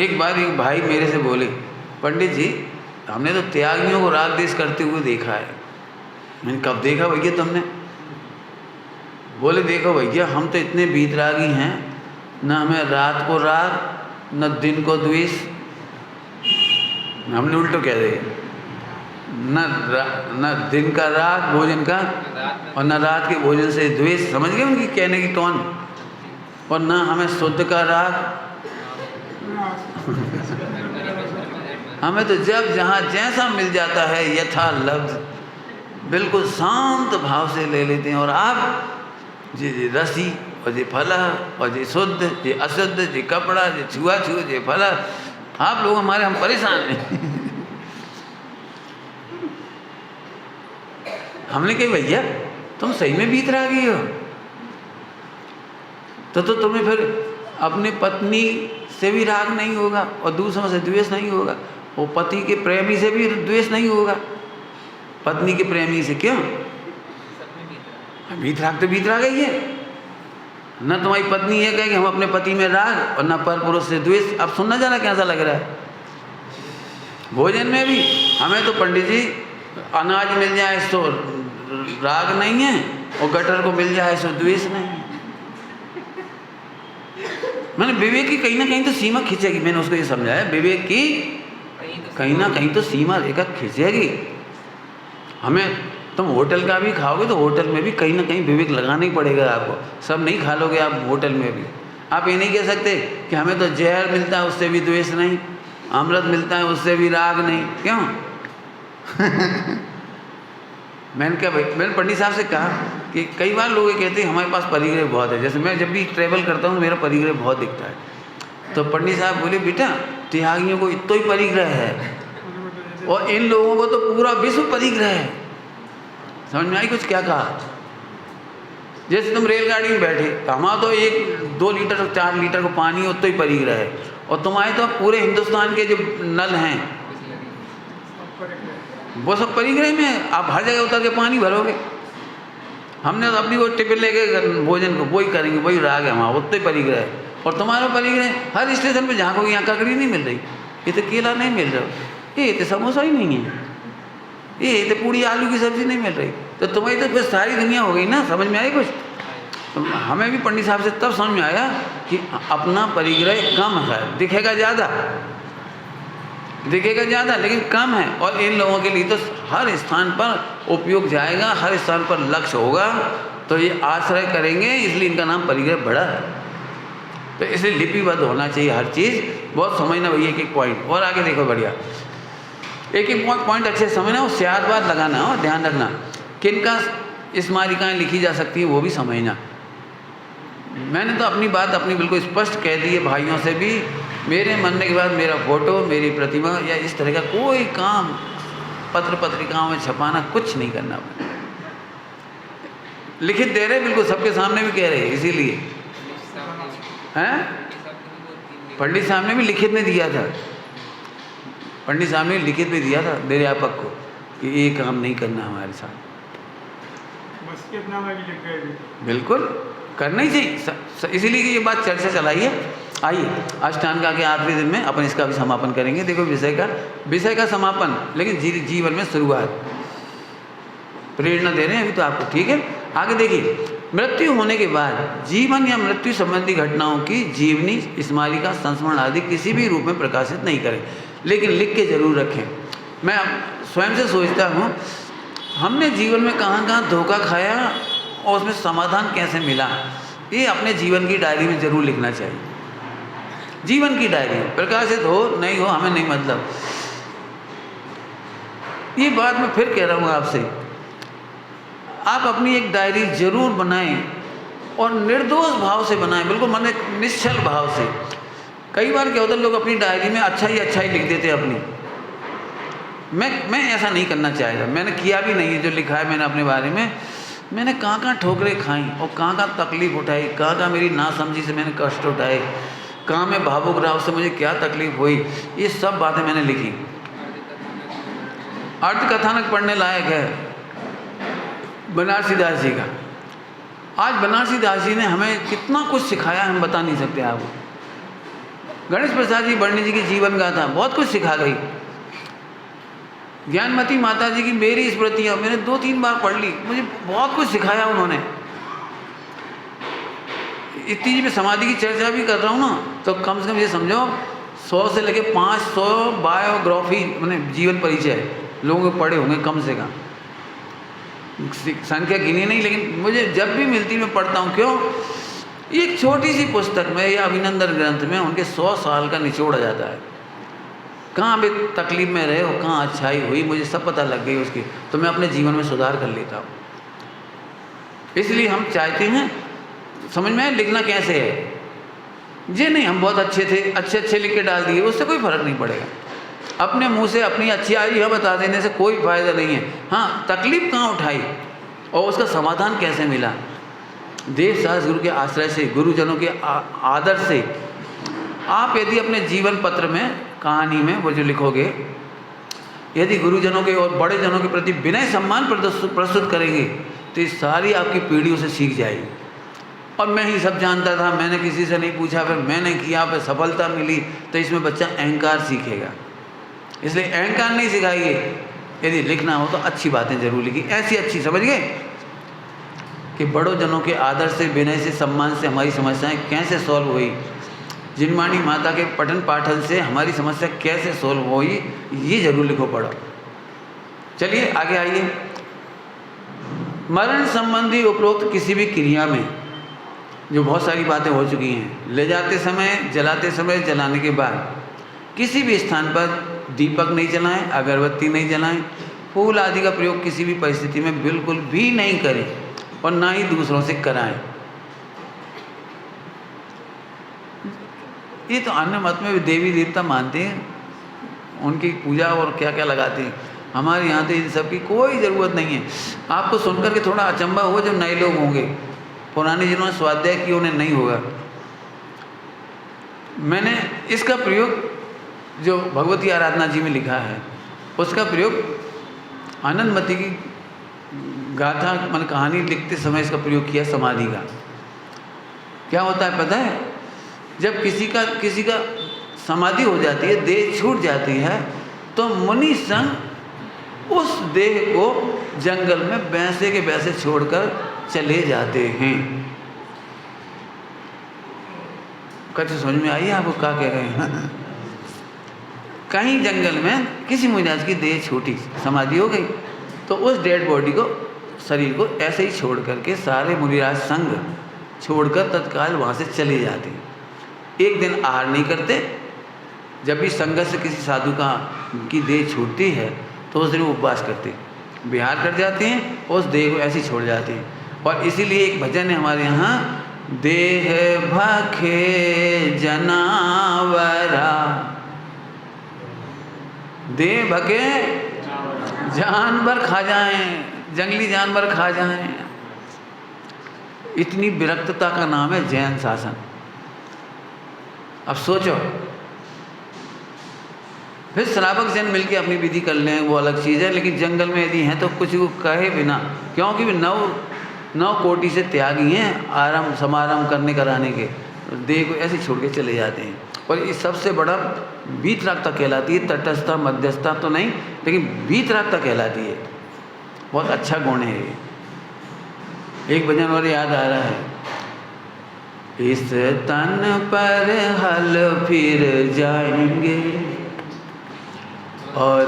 एक बार एक भाई मेरे से बोले, पंडित जी हमने तो त्यागियों को राग देश करते हुए देखा है। मैंने कब देखा भैया तुमने? बोले देखो भैया, हम तो इतने वीतरागी हैं, न हमें रात को राग न दिन को द्वेष। हमने उल्टो कह रहे, न दिन का राग भोजन का और न रात के भोजन से द्वेष। समझ गए उनकी कहने की टोन? और न हमें शुद्ध का राग। हमें तो जब जहाँ जैसा मिल जाता है यथा लफ्ज बिल्कुल शांत भाव से ले लेते हैं। और आप जी रसी और जी फला और जी शुद्ध जी अशुद्ध जी कपड़ा जी छुआछूत जी फला, आप लोग हमारे, हम परेशान हैं। हमने कही भैया तुम सही में वीतरागी हो, तो तुम्हें फिर अपनी पत्नी से भी राग नहीं होगा और दूसरों से द्वेष नहीं होगा, वो पति के प्रेमी से भी द्वेष नहीं होगा। पत्नी के प्रेमी से क्यों? वीतराग तो वीतराग ही है। न तुम्हारी पत्नी ये कहे कि हम अपने पति में राग, और न पर पुरुष से द्वेष। अब सुनना जाना कैसा लग रहा है। भोजन में भी हमें तो पंडित जी अनाज मिल जाए तो राग नहीं है, और गटर को मिल जाए तो द्वेष नहीं है। मैंने विवेक की कहीं ना कहीं तो सीमा खींचेगी। मैंने उसको ये समझाया, विवेक की कहीं ना कहीं तो सीमा रेखा खींचेगी। हमें तुम होटल का भी खाओगे तो होटल में भी कहीं ना कहीं विवेक लगाना ही पड़ेगा आपको। सब नहीं खा लोगे आप होटल में भी। आप ये नहीं कह सकते कि हमें तो जहर मिलता है उससे भी द्वेष नहीं, अमृत मिलता है उससे भी राग नहीं। क्यों? मैंने क्या भाई, मैंने पंडित साहब से कहा कि कई बार लोग कहते हैं हमारे पास परिग्रह बहुत है। जैसे मैं जब भी ट्रैवल करता हूँ मेरा परिग्रह बहुत दिखता है। तो पंडित साहब बोले बेटा त्यागियों को इतना ही परिग्रह है, और इन लोगों को तो पूरा विश्व परिग्रह है। समझ में आई कुछ क्या कहा? जैसे तुम रेलगाड़ी में बैठे, हमारा तो 1-2 लीटर 4 लीटर को पानी उतना ही परिग्रह है, और तुम्हारे तो पूरे हिंदुस्तान के जो नल हैं वो सब परिग्रह में। आप हर जगह उतर के पानी भरोगे। हमने तो अपनी वो टिफिन लेके भोजन को वही करेंगे, वही राग है हमारा, उतना ही परिग्रह है। और तुम्हारा परिग्रह हर स्टेशन पे झाँकोगे यहाँ ककड़ी नहीं मिल रही, ये तो केला नहीं मिल रहा, ये तो समोसा ही नहीं है, ये तो पूरी आलू की सब्जी नहीं मिल रही। तो तुम्हारी तो फिर सारी दुनिया हो गई ना। समझ में आई कुछ? तो हमें भी पंडित साहब से तब समझ में आया कि अपना परिग्रह कम है, दिखेगा ज़्यादा लेकिन कम है। और इन लोगों के लिए तो हर स्थान पर उपयोग जाएगा, हर स्थान पर लक्ष्य होगा, तो ये आश्रय करेंगे, इसलिए इनका नाम परिग्रह बड़ा है। तो इसलिए लिपिबद्ध होना चाहिए हर चीज़। बहुत समझना भैया, एक पॉइंट और आगे देखो, बढ़िया एक पॉइंट अच्छे समझना, वो स्यादवाद लगाना और ध्यान रखना। किनका स्मारिकाएँ लिखी जा सकती हैं वो भी समझना। मैंने तो अपनी बात अपनी बिल्कुल स्पष्ट कह दी है भाइयों से भी। मेरे मरने के बाद मेरा फोटो, मेरी प्रतिमा या इस तरह का कोई काम पत्र पत्रिकाओं में छपाना कुछ नहीं करना। लिखित दे रहे, बिल्कुल सबके सामने भी कह रहे हैं। इसीलिए हैं, पंडित साहब ने भी लिखित में दिया था, पंडित साहब ने लिखित में दिया था मेरे आपक को कि ये काम नहीं करना हमारे साथ। बस कितना में भी लिख गए थे। बिल्कुल करना ही चाहिए, इसीलिए कि ये बात चर्चा चलाई है। आइए अष्टांग के आखिरी दिन में अपन इसका भी समापन करेंगे। देखो विषय का समापन, लेकिन जीवन में शुरुआत। प्रेरणा दे रहे हैं अभी तो आपको, ठीक है। आगे देखिए, मृत्यु होने के बाद जीवन या मृत्यु संबंधी घटनाओं की जीवनी, स्मारिका, संस्मरण आदि किसी भी रूप में प्रकाशित नहीं करें, लेकिन लिख के जरूर रखें। मैं स्वयं से सोचता हूँ, हमने जीवन में कहाँ कहाँ धोखा खाया और उसमें समाधान कैसे मिला, ये अपने जीवन की डायरी में जरूर लिखना चाहिए। जीवन की डायरी प्रकाशित हो नहीं हो हमें नहीं मतलब। ये बात मैं फिर कह रहा हूँ आपसे, आप अपनी एक डायरी जरूर बनाएं और निर्दोष भाव से बनाएं, बिल्कुल मन निश्चल भाव से। कई बार क्या होता है, लोग अपनी डायरी में अच्छा ही लिख देते हैं अपनी। मैं ऐसा नहीं करना चाहता, मैंने किया भी नहीं है। जो लिखा है मैंने अपने बारे में, मैंने कहाँ कहाँ ठोकरें खाई और कहाँ कहाँ तकलीफ उठाई, कहाँ कहाँ मेरी नासमझी से मैंने कष्ट उठाए, कहाँ मैं भावुक रहा उससे मुझे क्या तकलीफ हुई, ये सब बातें मैंने लिखी। अर्थ कथानक पढ़ने लायक है बनारसी दास जी का। आज बनारसी दास जी ने हमें कितना कुछ सिखाया, हम बता नहीं सकते आपको। गणेश प्रसाद जी बर्णी जी की जीवन गाथा बहुत कुछ सिखा गई। ज्ञानमती माता जी की मेरी स्मृतियाँ मैंने 2-3 बार पढ़ ली, मुझे बहुत कुछ सिखाया उन्होंने। इतनी जी मैं समाधि की चर्चा भी कर रहा हूँ ना, तो कम से कम ये समझो 100 से लेके 500 बायोग्राफी मैंने जीवन परिचय लोगों के पढ़े होंगे कम से कम। संख्या गिनी नहीं, लेकिन मुझे जब भी मिलती मैं पढ़ता हूँ। क्यों? एक छोटी सी पुस्तक में या अभिनंदन ग्रंथ में उनके 100 साल का निचोड़ आ जाता है। कहाँ भी तकलीफ में रहे हो, कहाँ अच्छाई हुई, मुझे सब पता लग गई उसकी, तो मैं अपने जीवन में सुधार कर लेता हूँ। इसलिए हम चाहते हैं, समझ में लिखना कैसे है। ये नहीं हम बहुत अच्छे थे, अच्छे लिख के डाल दिए, उससे कोई फर्क नहीं पड़ेगा। अपने मुंह से अपनी अच्छाई यह बता देने से कोई फायदा नहीं है। हाँ, तकलीफ कहाँ उठाई और उसका समाधान कैसे मिला। देव शास्त्र गुरु के आश्रय से, गुरुजनों के आदर से आप यदि अपने जीवन पत्र में, कहानी में वो जो लिखोगे, यदि गुरुजनों के और बड़े जनों के प्रति विनय सम्मान प्रस्तुत करेंगे तो ये सारी आपकी पीढ़ी उसे सीख जाएगी। और मैं ही सब जानता था, मैंने किसी से नहीं पूछा, फिर मैंने किया, फिर सफलता मिली, तो इसमें बच्चा अहंकार सीखेगा। इसलिए अहंकार नहीं सिखाइए। यदि लिखना हो तो अच्छी बातें जरूर लिखिए, ऐसी अच्छी, समझ गए कि बड़ों जनों के आदर से, विनय से, सम्मान से हमारी समस्याएं कैसे सॉल्व हुई, जिनवाणी माता के पठन पाठन से हमारी समस्या कैसे सॉल्व हुई, ये जरूर लिखो, पढ़ो। चलिए आगे आइए। मरण संबंधी उपरोक्त किसी भी क्रिया में जो बहुत सारी बातें हो चुकी हैं, ले जाते समय, जलाते समय, जलाने के बाद किसी भी स्थान पर दीपक नहीं जलाएं, अगरबत्ती नहीं जलाएं, फूल आदि का प्रयोग किसी भी परिस्थिति में बिल्कुल भी नहीं करें और ना ही दूसरों से कराएं। ये तो अन्य मत में भी देवी देवता मानते हैं, उनकी पूजा और क्या क्या लगाते हैं। हमारे यहाँ तो इन सब की कोई ज़रूरत नहीं है। आपको सुनकर के थोड़ा अचंभा होगा जब नए लोग होंगे, पुराने जिन्होंने स्वाध्याय किया उन्हें नहीं होगा। मैंने इसका प्रयोग जो भगवती आराधना जी में लिखा है, उसका प्रयोग आनंदमती की गाथा मन कहानी लिखते समय इसका प्रयोग किया। समाधि का क्या होता है पता है? जब किसी का समाधि हो जाती है, देह छूट जाती है, तो मुनि संग उस देह को जंगल में वैसे के वैसे छोड़कर चले जाते हैं। कैसे समझ में आई आपको क्या कह रहे हैं? कहीं जंगल में किसी मुनिराज की देह छूटी, समाधि हो गई, तो उस डेड बॉडी को, शरीर को ऐसे ही छोड़ करके सारे मुनिराज संग छोड़कर तत्काल वहाँ से चले जाते। एक दिन आहार नहीं करते। जब भी संगत से किसी साधु की देह छूटती है तो उस दिन वो उपवास करते, विहार कर जाते हैं, उस देह को ऐसे ही छोड़ जाते हैं। और इसीलिए एक भजन है हमारे यहाँ, देह भखे जनावरा, देह भके जानवर खा जाएं, जंगली जानवर खा जाएं। इतनी विरक्तता का नाम है जैन शासन। अब सोचो, फिर श्रावक जन मिलके अपनी विधि कर लें, वो अलग चीज़ है। लेकिन जंगल में यदि हैं तो कुछ को कहे बिना, क्योंकि वे नौ कोटि से त्यागी हैं आराम समाराम करने कराने के, देह को ऐसे छोड़ के चले जाते हैं। और इस सबसे बड़ा वीतरागता कहलाती है, तटस्थता मध्यस्थता तो नहीं, लेकिन वीतरागता कहलाती है। बहुत अच्छा गुण है ये। एक भजन और याद आ रहा है, इस तन पर हल फिर जाएंगे और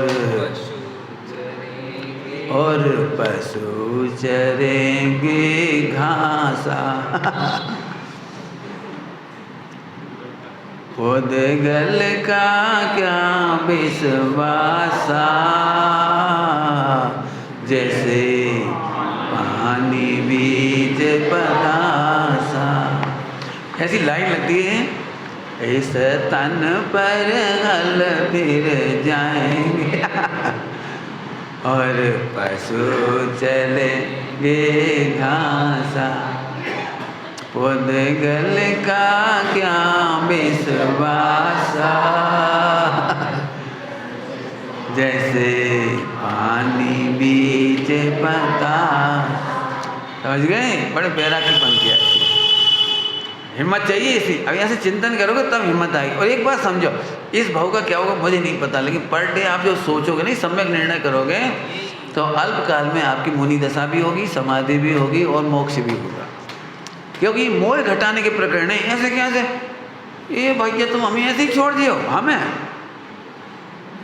पशु चरेंगे घासा, उदगल का क्या विश्वासा, जैसे पानी बीज पतासा। ऐसी लाइन लगती है, इस तन पर हल फिर जाएंगे और पशु चलेंगे घासा, उदगल का क्या विश्वासा, जैसे पानी बीच पता। समझ गए? बड़े बैरागीपन किया, हिम्मत चाहिए इसी। अब यहाँ से चिंतन करोगे तब हिम्मत आएगी। और एक बात समझो, इस भाव का क्या होगा मुझे नहीं पता, लेकिन पर डे आप जो सोचोगे नहीं, सम्यक निर्णय करोगे, तो अल्पकाल में आपकी मुनि दशा भी होगी, समाधि भी होगी और मोक्ष भी होगा। क्योंकि मोह घटाने के प्रकरण है। ऐसे कैसे ये भैया तुम हमें ऐसे ही छोड़ दियो, हमें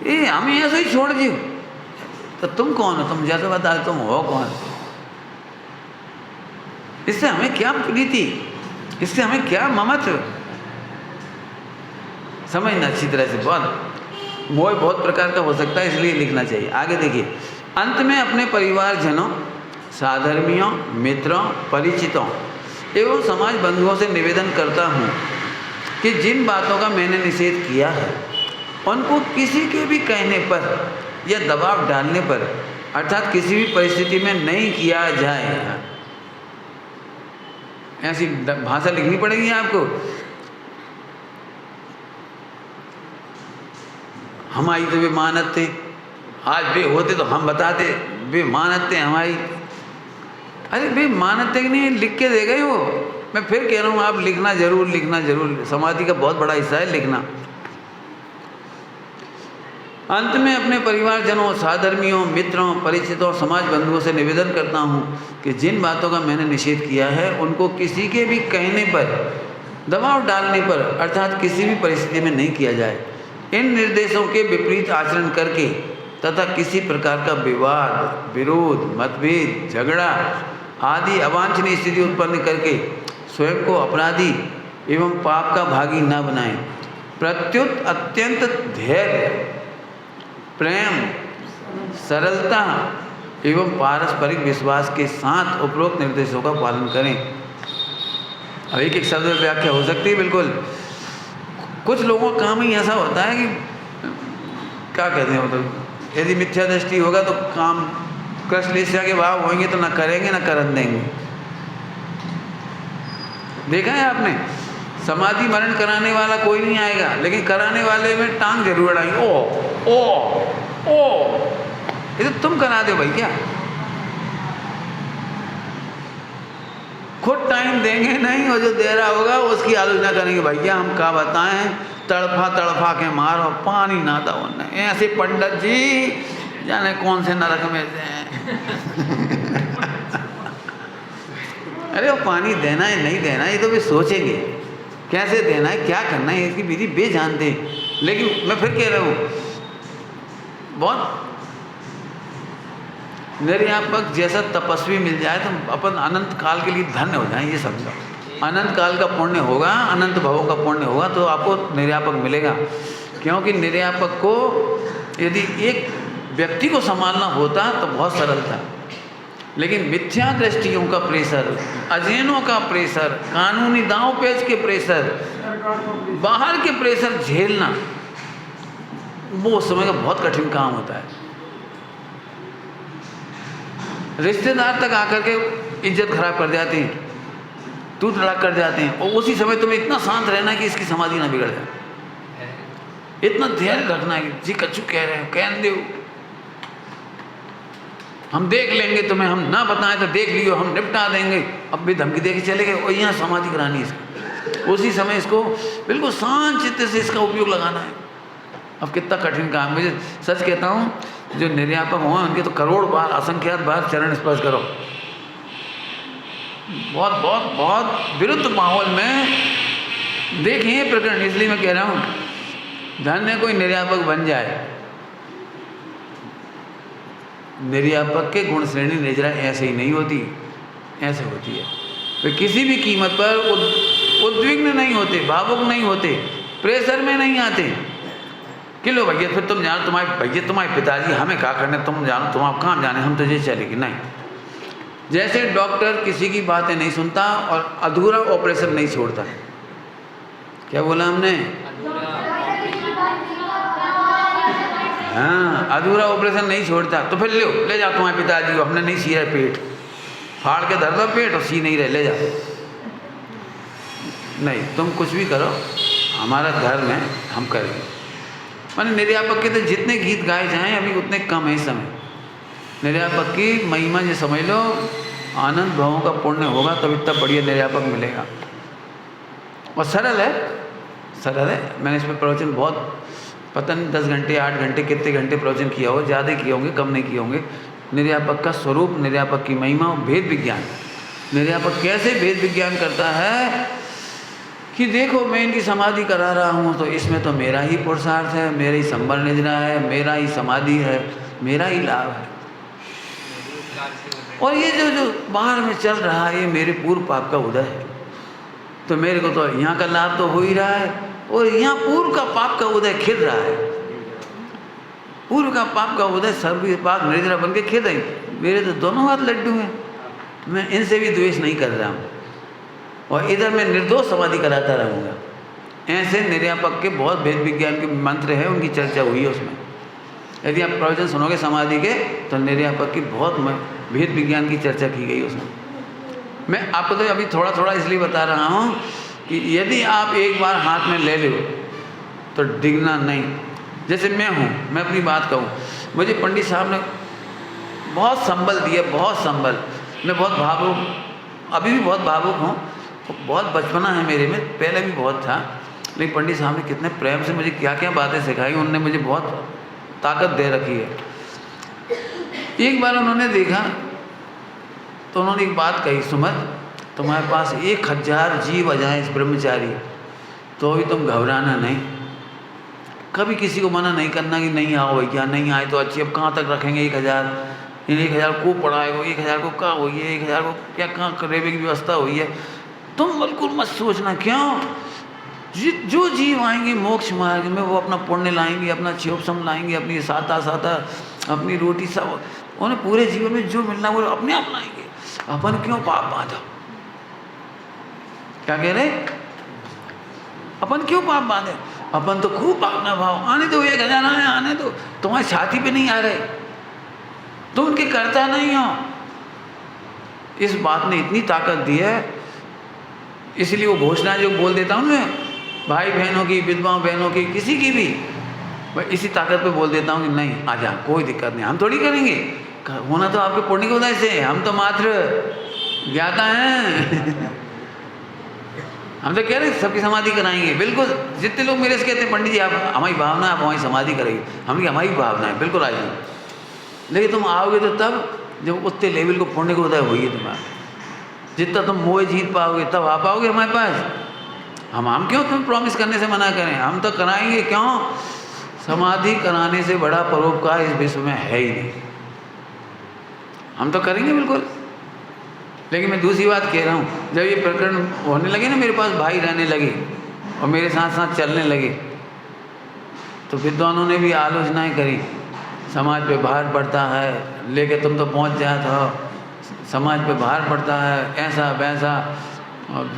ये हमें ऐसे ही छोड़ दियो, तो तुम कौन हो? तुम जैसे बता तुम हो कौन? इससे हमें क्या प्रीति, इससे हमें क्या ममत्व, समझना अच्छी तरह से। बहुत मोह बहुत प्रकार का हो सकता है, इसलिए लिखना चाहिए। आगे देखिए, अंत में अपने परिवारजनों, साधर्मियों, मित्रों, परिचितों एवं समाज बंधुओं से निवेदन करता हूँ कि जिन बातों का मैंने निषेध किया है उनको किसी के भी कहने पर या दबाव डालने पर, अर्थात किसी भी परिस्थिति में नहीं किया जाए। ऐसी भाषा लिखनी पड़ेगी आपको। हमारी तो वे मानत थे, आज वे होते तो हम बताते, वे मानत थे हमारी। अरे वे मानत थे कि नहीं, लिख के दे गए वो। मैं फिर कह रहा हूँ, आप लिखना जरूर, लिखना जरूर। समाधि का बहुत बड़ा हिस्सा है लिखना। अंत में अपने परिवारजनों, साधर्मियों, मित्रों, परिचितों, समाज बंधुओं से निवेदन करता हूँ कि जिन बातों का मैंने निषेध किया है उनको किसी के भी कहने पर, दबाव डालने पर, अर्थात किसी भी परिस्थिति में नहीं किया जाए। इन निर्देशों के विपरीत आचरण करके तथा किसी प्रकार का विवाद, विरोध, मतभेद, झगड़ा आदि अवांछनीय स्थिति उत्पन्न करके स्वयं को अपराधी एवं पाप का भागी न बनाएं। प्रत्युत अत्यंत धैर्य, प्रेम, सरलता एवं पारस्परिक विश्वास के साथ उपरोक्त निर्देशों का पालन करें। अब एक एक शब्द में व्याख्या हो सकती है बिल्कुल। कुछ लोगों का काम ही ऐसा होता है कि क्या कहते हैं, मतलब यदि मिथ्या दृष्टि होगा तो काम कृष्ण के भाव होंगे तो ना करेंगे ना करन देंगे। देखा है आपने, समाधि मरण कराने वाला कोई नहीं आएगा, लेकिन कराने वाले में टांग जरूर अड़ाएंगे। ओ ओ ओ, ये तो तुम करा दो भाई, क्या खुद टाइम देंगे नहीं, और जो दे रहा होगा उसकी आलोचना करेंगे। भैया हम क्या बताएं, तड़फा तड़फा के मारो, पानी ना दो। ऐसे पंडित जी जाने कौन से नरक में से हैं। अरे वो पानी देना है नहीं देना है ये तो वे सोचेंगे, कैसे देना है, क्या करना है, इसकी विधि वे जानते हैं। लेकिन मैं फिर कह रहा हूँ, बहुत निर्यापक जैसा तपस्वी मिल जाए तो अपन अनंत काल के लिए धन्य हो जाए। ये समझो, अनंत काल का पुण्य होगा, अनंत भवों का पुण्य होगा तो आपको निर्यापक मिलेगा। क्योंकि निर्यापक को यदि एक व्यक्ति को संभालना होता तो बहुत सरल था, लेकिन मिथ्या दृष्टियों का प्रेशर, अध्ययनों का प्रेशर, कानूनी दांव पेच के प्रेशर, बाहर के प्रेशर झेलना, वो उस समय का बहुत कठिन काम होता है। रिश्तेदार तक आकर के इज्जत खराब कर जाते हैं, तू तड़ाक कर जाते हैं, और उसी समय तुम्हें इतना शांत रहना कि इसकी समाधि ना बिगड़ जाए। इतना धैर्य रखना है कि जी कछु कह रहे हैं, कह दो, हम देख लेंगे तुम्हें, हम ना बताएं तो देख लियो, हम निपटा देंगे। अब भी धमकी दे के चले गए और यहाँ समाधि करानी इसको। उसी समय इसको बिल्कुल शांत चित्त से इसका उपयोग लगाना है। अब कितना कठिन काम। मुझे सच कहता हूँ, जो निर्यापक हों उनके तो करोड़ बार, असंख्यात बार चरण स्पर्श करो। बहुत बहुत बहुत विरुद्ध माहौल में देखिए प्रकरण, इसलिए मैं कह रहा हूँ धन्य कोई निर्यापक बन जाए। निर्यापक के गुण श्रेणी निजरा ऐसे ही नहीं होती, ऐसे होती है। वे किसी भी कीमत पर उद्विग्न नहीं होते, भावुक नहीं होते, प्रेशर में नहीं आते कि लो भैया फिर तुम जानो, तुम्हारे पिताजी हमें क्या करने, तुम जानो, तुम आप कहाँ जाने, हम तुझे चलेगी। नहीं, जैसे डॉक्टर किसी की बातें नहीं सुनता और अधूरा ऑपरेशन नहीं छोड़ता। क्या बोला हमने? हाँ, अधूरा ऑपरेशन नहीं छोड़ता। तो फिर ले जाओ तुम्हारे पिताजी को, हमने नहीं सिया पेट, फाड़ के धर दो पेट और सी नहीं रहे, ले जाओ। नहीं, तुम कुछ भी करो, हमारा धर्म है, हम करेंगे। मैंने निर्यापक के तो जितने गीत गाए जाएं अभी उतने कम है इस समय। निर्यापक की महिमा ये समझ लो, आनंद भावों का पुण्य होगा तब इतना बढ़िया निर्यापक मिलेगा। और सरल है, सरल है। मैंने इस पर प्रवचन बहुत, पता नहीं 10 घंटे 8 घंटे कितने घंटे प्रवचन किया हो, ज़्यादा किए होंगे, कम नहीं किए होंगे। निर्यापक का स्वरूप, निर्यापक की महिमा और भेद विज्ञान। निर्यापक कैसे भेद विज्ञान करता है कि देखो मैं इनकी समाधि करा रहा हूँ तो इसमें तो मेरा ही पुरुषार्थ है, मेरा ही संबल निजरा है, मेरा ही समाधि है, मेरा ही लाभ है। और ये जो बाहर में चल रहा है ये मेरे पूर्व पाप का उदय है, तो मेरे को तो यहाँ का लाभ तो हो ही रहा है और यहाँ पूर्व का पाप का उदय खिल रहा है। पूर्व का पाप का उदय सर्व पाप निर्जरा बन के खिल रही। मेरे तो दोनों हाथ लड्डू हैं, मैं इनसे भी द्वेष नहीं कर रहा हूँ और इधर मैं निर्दोष समाधि कराता रहूँगा। ऐसे निर्यापक के बहुत भेद विज्ञान के मंत्र हैं, उनकी चर्चा हुई है उसमें। यदि आप प्रवचन सुनोगे समाधि के तो निर्यापक की बहुत भेद विज्ञान की चर्चा की गई उसमें। मैं आपको तो अभी थोड़ा थोड़ा इसलिए बता रहा हूँ कि यदि आप एक बार हाथ में ले लो तो डिगना नहीं। जैसे मैं हूँ, मैं अपनी बात कहूँ, मुझे पंडित साहब ने बहुत संबल दिया, बहुत संबल। मैं बहुत भावुक, अभी भी बहुत भावुक हूँ, बहुत बचपना है मेरे में, पहले भी बहुत था। लेकिन पंडित साहब ने कितने प्रेम से मुझे क्या क्या बातें सिखाई, उन्होंने मुझे बहुत ताकत दे रखी है। एक बार उन्होंने देखा तो उन्होंने एक बात कही, सुमत तुम्हारे पास 1000 जीव आ जाए इस ब्रह्मचारी तो भी तुम घबराना नहीं, कभी किसी को मना नहीं करना कि नहीं आओ भैया, नहीं आए तो अच्छी, अब कहाँ तक रखेंगे 1000, इन 1000 को पढ़ाएगा, 1000 को कहाँ हुई है, 1000 को क्या कहाँ रेवे की व्यवस्था हुई है। तुम बिल्कुल मत सोचना, क्यों? जो जीव आएंगे मोक्ष मार्ग में वो अपना पुण्य लाएंगे, अपना क्षोभसम लाएंगे, अपनी साता अपनी रोटी सब, उन्हें पूरे जीवन में जो मिलना वो अपने आप लाएंगे। अपन क्यों पाप बांधो? क्या कह रहे? अपन क्यों पाप बांधे? अपन तो खूब भावना भाव, आने दो 1000 आए, आने दो, तुम्हारी छाती पे नहीं आ रहे, तुम उनके करता नहीं हो। इस बात ने इतनी ताकत दी है, इसलिए वो घोषणा जो बोल देता हूँ मैं, भाई बहनों की, विधवाओं बहनों की, किसी की भी, मैं इसी ताकत पे बोल देता हूँ कि नहीं आ जा, कोई दिक्कत नहीं, हम थोड़ी करेंगे, होना तो आपके पुण्य के उदय से, हम तो मात्र ज्ञाता हैं। हम तो कह रहे हैं सबकी समाधि कराएंगे, बिल्कुल। जितने लोग मेरे से कहते हैं पंडित जी आप हमारी भावना, आप हमारी समाधि करेंगे, हमारी भावना है, बिल्कुल आ जाए। लेकिन तुम आओगे तो तब जब उतने लेवल को पुण्य को उदय होइए तुम्हारा, जितना तुम मोह जीत पाओगे तब आ पाओगे हमारे पास। हम क्यों तुम प्रॉमिस करने से मना करें, हम तो कराएंगे। क्यों? समाधि कराने से बड़ा परोपकार इस विश्व में है ही नहीं, हम तो करेंगे बिल्कुल। लेकिन मैं दूसरी बात कह रहा हूँ, जब ये प्रकरण होने लगे ना, मेरे पास भाई रहने लगे और मेरे साथ साथ चलने लगे, तो विद्वानों ने भी आलोचनाएं करी, समाज पे भार पड़ता है, लेके तुम तो पहुँच जाते हो, समाज पे भार पड़ता है, ऐसा वैसा,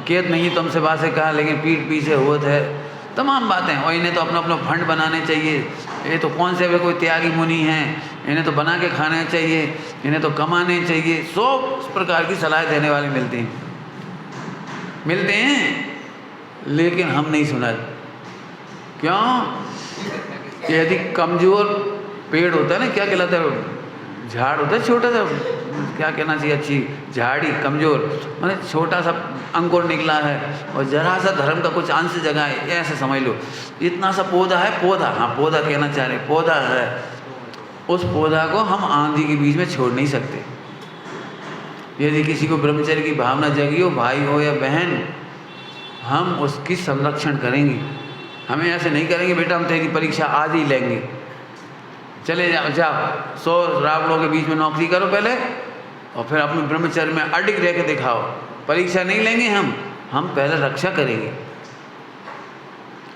केत नहीं तुमसे बातें कहा लेकिन पीठ पीछे होत है, तमाम बातें। और इन्हें तो अपना अपना फंड बनाने चाहिए, ये तो कौन से वे कोई त्यागी मुनि हैं, इन्हें तो बना के खाना चाहिए, इन्हें तो कमाने चाहिए, 100 प्रकार की सलाह देने वाले मिलते हैं। लेकिन हम नहीं सुना। क्यों? यदि कमजोर पेड़ होता है ना, क्या कहलाता है, झाड़ होता है छोटा सा, क्या कहना चाहिए, अच्छी झाड़ी, कमजोर माने छोटा सा अंकुर निकला है और जरा सा धर्म का कुछ अंश जगह है, ऐसे समझ लो। इतना सा पौधा है, पौधा, हाँ पौधा कहना चाह रहे, पौधा है, उस पौधा को हम आंधी के बीच में छोड़ नहीं सकते। यदि किसी को ब्रह्मचर्य की भावना जगी हो, भाई हो या बहन, हम उसकी संरक्षण करेंगे। हमें ऐसे नहीं करेंगे बेटा हम तेरी परीक्षा आज ही लेंगे, चले जाओ 100 रावणों के बीच में नौकरी करो पहले और फिर अपने ब्रह्मचर्य में अडिग रह के दिखाओ। परीक्षा नहीं लेंगे हम पहले रक्षा करेंगे।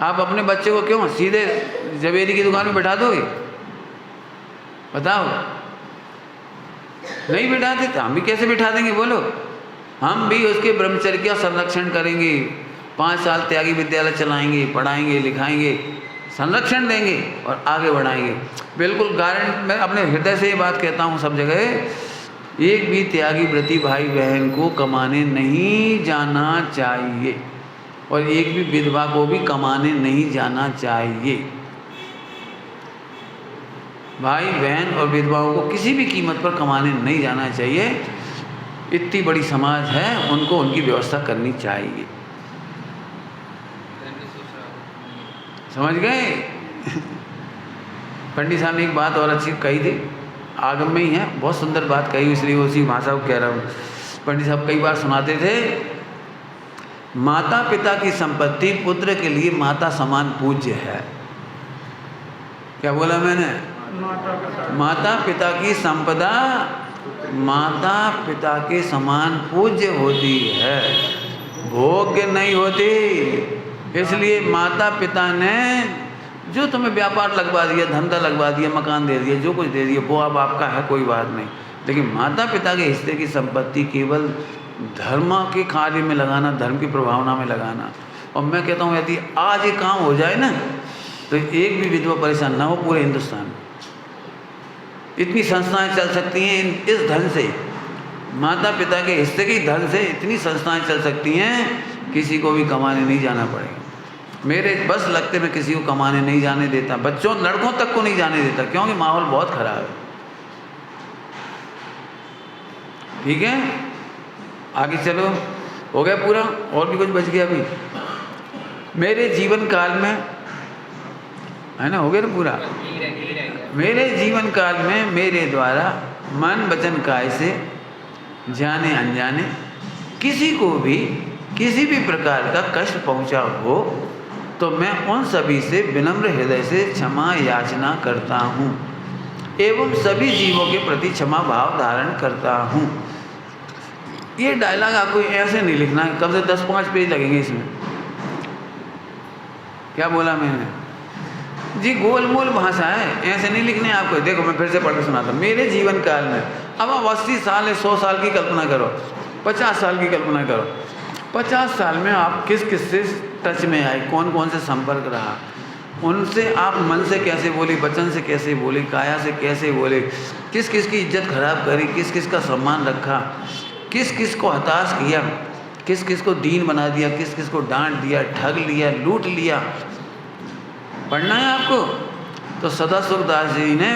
आप अपने बच्चे को क्यों सीधे जवेरी की दुकान में बैठा दोगे, बताओ? नहीं बिठाते तो हम भी कैसे बिठा देंगे बोलो? हम भी उसके ब्रह्मचर्य का संरक्षण करेंगे, 5 साल त्यागी विद्यालय चलाएंगे, पढ़ाएंगे, लिखाएंगे, संरक्षण देंगे और आगे बढ़ाएंगे। बिल्कुल गारंटी, मैं अपने हृदय से ये बात कहता हूँ सब जगह, एक भी त्यागी व्रती भाई बहन को कमाने नहीं जाना चाहिए और एक भी विधवा को भी कमाने नहीं जाना चाहिए। भाई बहन और विधवाओं को किसी भी कीमत पर कमाने नहीं जाना चाहिए। इतनी बड़ी समाज है, उनको उनकी व्यवस्था करनी चाहिए। समझ गए? पंडित साहब ने एक बात और अच्छी कही थी, आगम में ही है, बहुत सुंदर बात कही, इसलिए उसी भाषा को कह रहा हूँ। पंडित साहब कई बार सुनाते थे, माता पिता की संपत्ति पुत्र के लिए माता समान पूज्य है। क्या बोला मैंने? माता पिता की संपदा माता पिता के समान पूज्य होती है, भोग्य नहीं होती। इसलिए माता पिता ने जो तुम्हें व्यापार लगवा दिया, धंधा लगवा दिया, मकान दे दिया, जो कुछ दे दिया, वो अब आपका है, कोई बात नहीं। लेकिन माता पिता के हिस्से की संपत्ति केवल धर्म के कार्य में लगाना, धर्म की प्रभावना में लगाना। और मैं कहता हूँ यदि आज ये काम हो जाए ना तो एक भी विधवा परेशान ना हो पूरे हिंदुस्तान में। इतनी संस्थाएं चल सकती हैं इस धन से, माता पिता के हिस्से के धन से इतनी संस्थाएं चल सकती हैं, किसी को भी कमाने नहीं जाना पड़ेगा। मेरे बस लगते मैं किसी को कमाने नहीं जाने देता, बच्चों लड़कों तक को नहीं जाने देता, क्योंकि माहौल बहुत खराब है। ठीक है, आगे चलो, हो गया पूरा? और भी कुछ बच गया अभी? मेरे जीवन काल में है ना, हो गया ना पूरा? मेरे जीवन काल में मेरे द्वारा मन वचन काय से जाने अनजाने किसी को भी किसी भी प्रकार का कष्ट पहुंचा हो तो मैं उन सभी से विनम्र हृदय से क्षमा याचना करता हूँ एवं सभी जीवों के प्रति क्षमा भाव धारण करता हूँ। ये डायलॉग आपको ऐसे नहीं लिखना है, कम से 10-5 पेज लगेंगे इसमें। क्या बोला मैंने जी? गोलमोल भाषा है, ऐसे नहीं लिखने आपको। देखो मैं फिर से पढ़ के सुनाता हूँ। मेरे जीवन काल में, अब आप 80 साल है, 100 साल की कल्पना करो, 50 साल की कल्पना करो। 50 साल में आप किस किस से टच में आए, कौन कौन से संपर्क रहा, उनसे आप मन से कैसे बोले, वचन से कैसे बोले, काया से कैसे बोले, किस किस की इज्जत खराब करी, किस किस का सम्मान रखा, किस किस को हताश किया, किस किस को दीन बना दिया, किस किस को डांट दिया, ठग लिया, लूट लिया। पढ़ना है आपको तो सदा सुखदास जी ने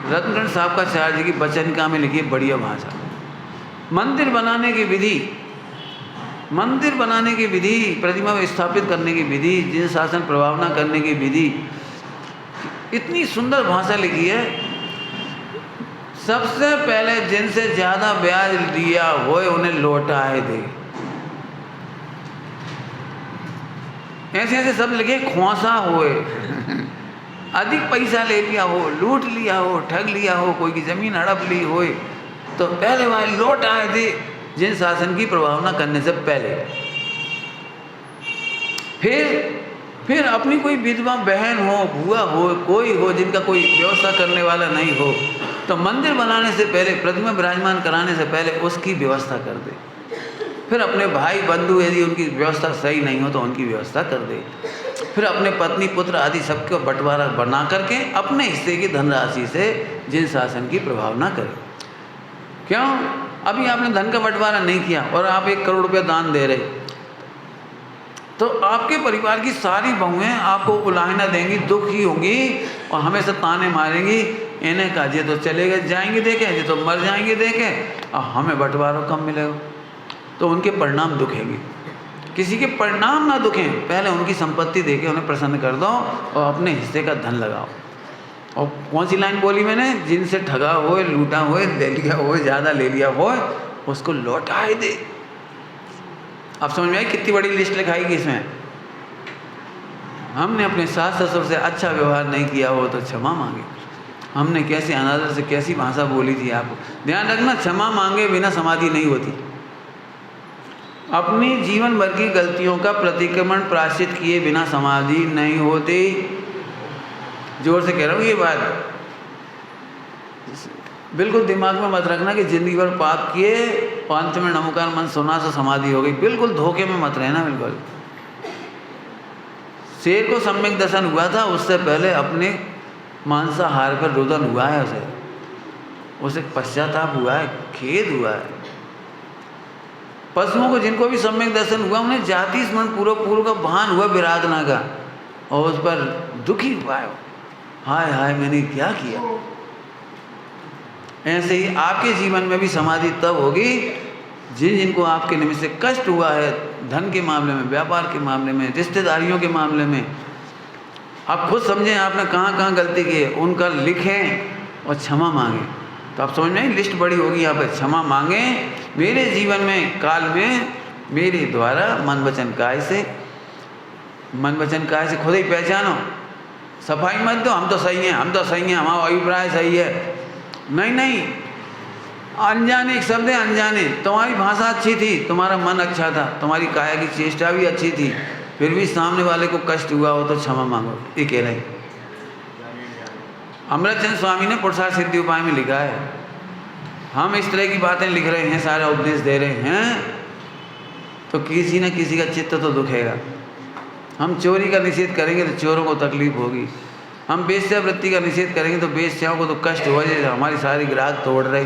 रत्न साहबकाचार्य जी की वचनिका में लिखी बढ़िया भाषा। मंदिर बनाने की विधि, मंदिर बनाने की विधि, प्रतिमा स्थापित करने की विधि, जिन शासन प्रभावना करने की विधि, इतनी सुंदर भाषा लिखी है। सबसे पहले जिनसे ज़्यादा ब्याज दिया हो उन्हें लौटाए दे, ऐसे ऐसे सब लिखे। खोसा होए, अधिक पैसा ले लिया हो, लूट लिया हो, ठग लिया हो, कोई की ज़मीन हड़प ली हो, तो पहले वह लौटाए दे जिन शासन की प्रभावना करने से पहले। फिर अपनी कोई विधवा बहन हो, बुआ हो, कोई हो जिनका कोई व्यवस्था करने वाला नहीं हो, तो मंदिर बनाने से पहले, प्रतिमा विराजमान कराने से पहले उसकी व्यवस्था कर दे। फिर अपने भाई बंधु यदि उनकी व्यवस्था सही नहीं हो तो उनकी व्यवस्था कर दे। फिर अपने पत्नी पुत्र आदि सबको बंटवारा बना करके अपने हिस्से की धनराशि से जिन शासन की प्रभावना करे। क्यों? अभी आपने धन का बंटवारा नहीं किया और आप 1 करोड़ रुपया दान दे रहे, तो आपके परिवार की सारी बहुएं आपको उलाहना देंगी, दुखी होंगी और हमेशा ताने मारेंगी। इन्हें कहा जे तो चले गए जाएंगे देखे, जे तो मर जाएंगे देखे, और हमें बंटवारा कम मिलेगा। तो उनके परिणाम दुखेंगे। किसी के परिणाम ना दुखें, पहले उनकी संपत्ति देके उन्हें प्रसन्न कर दो और अपने हिस्से का धन लगाओ। और कौन सी लाइन बोली मैंने? जिनसे ठगा होए, लूटा होए, ले लिया होए, ज़्यादा ले लिया होए, उसको लौटाए दे। अब समझ में आई कितनी बड़ी लिस्ट लिखाएगी इसमें। हमने अपने सास ससुर से अच्छा व्यवहार नहीं किया हो तो क्षमा मांगे। हमने कैसे अनादर से कैसी भाषा बोली थी, आपको ध्यान रखना। क्षमा मांगे बिना समाधि नहीं होती। अपनी जीवन भर की गलतियों का प्रतिक्रमण प्रायश्चित किए बिना समाधि नहीं होती। जोर से कह रहा हूँ ये बात, बिल्कुल दिमाग में मत रखना कि जिंदगी भर पाप किए और अंत में नमोकार मन सुना से समाधि हो गई। बिल्कुल धोखे में मत रहना। बिल्कुल शेर को सम्यक दर्शन हुआ था, उससे पहले अपने मांसाहार पर रुदन हुआ है, उसे पश्चाताप हुआ है, खेद हुआ है। पशुओं को जिनको भी सम्यक दर्शन हुआ उन्हें जाति स्मरण पूर्व का भान हुआ विराधना का, और उस पर दुखी हुआ है, हाय हाय मैंने क्या किया। ऐसे ही आपके जीवन में भी समाधि तब होगी जिनको आपके निमित्त से कष्ट हुआ है, धन के मामले में, व्यापार के मामले में, रिश्तेदारियों के मामले में। आप खुद समझें आपने कहाँ कहाँ गलती की है, उनका लिखें और क्षमा मांगें। तो आप समझ में लिस्ट बड़ी होगी यहाँ पर। क्षमा मांगें मेरे जीवन में काल में मेरे द्वारा मन वचन काय से खुद ही पहचानो। सफाई मत दो हम तो सही हैं, हम तो सही हैं, हमारा अभिप्राय सही है। नहीं, अनजाने एक शब्द है, अनजाने। तुम्हारी भाषा अच्छी थी, तुम्हारा मन अच्छा था, तुम्हारी काया की चेष्टा भी अच्छी थी, फिर भी सामने वाले को कष्ट हुआ हो तो क्षमा मांगो। ये कह रहे हैं। अमृतचंद स्वामी ने पुरुषार्थ सिद्धि उपाय में लिखा है। हम इस तरह की बातें लिख रहे हैं, सारा उपदेश दे रहे हैं, तो किसी न किसी का चित्त तो दुखेगा। हम चोरी का निषेध करेंगे तो चोरों को तकलीफ होगी। हम वेश्यावृत्ति का निषेध करेंगे तो वेश्याओं को तो कष्ट हो जाए, हमारी सारी ग्राहक तोड़ रहे।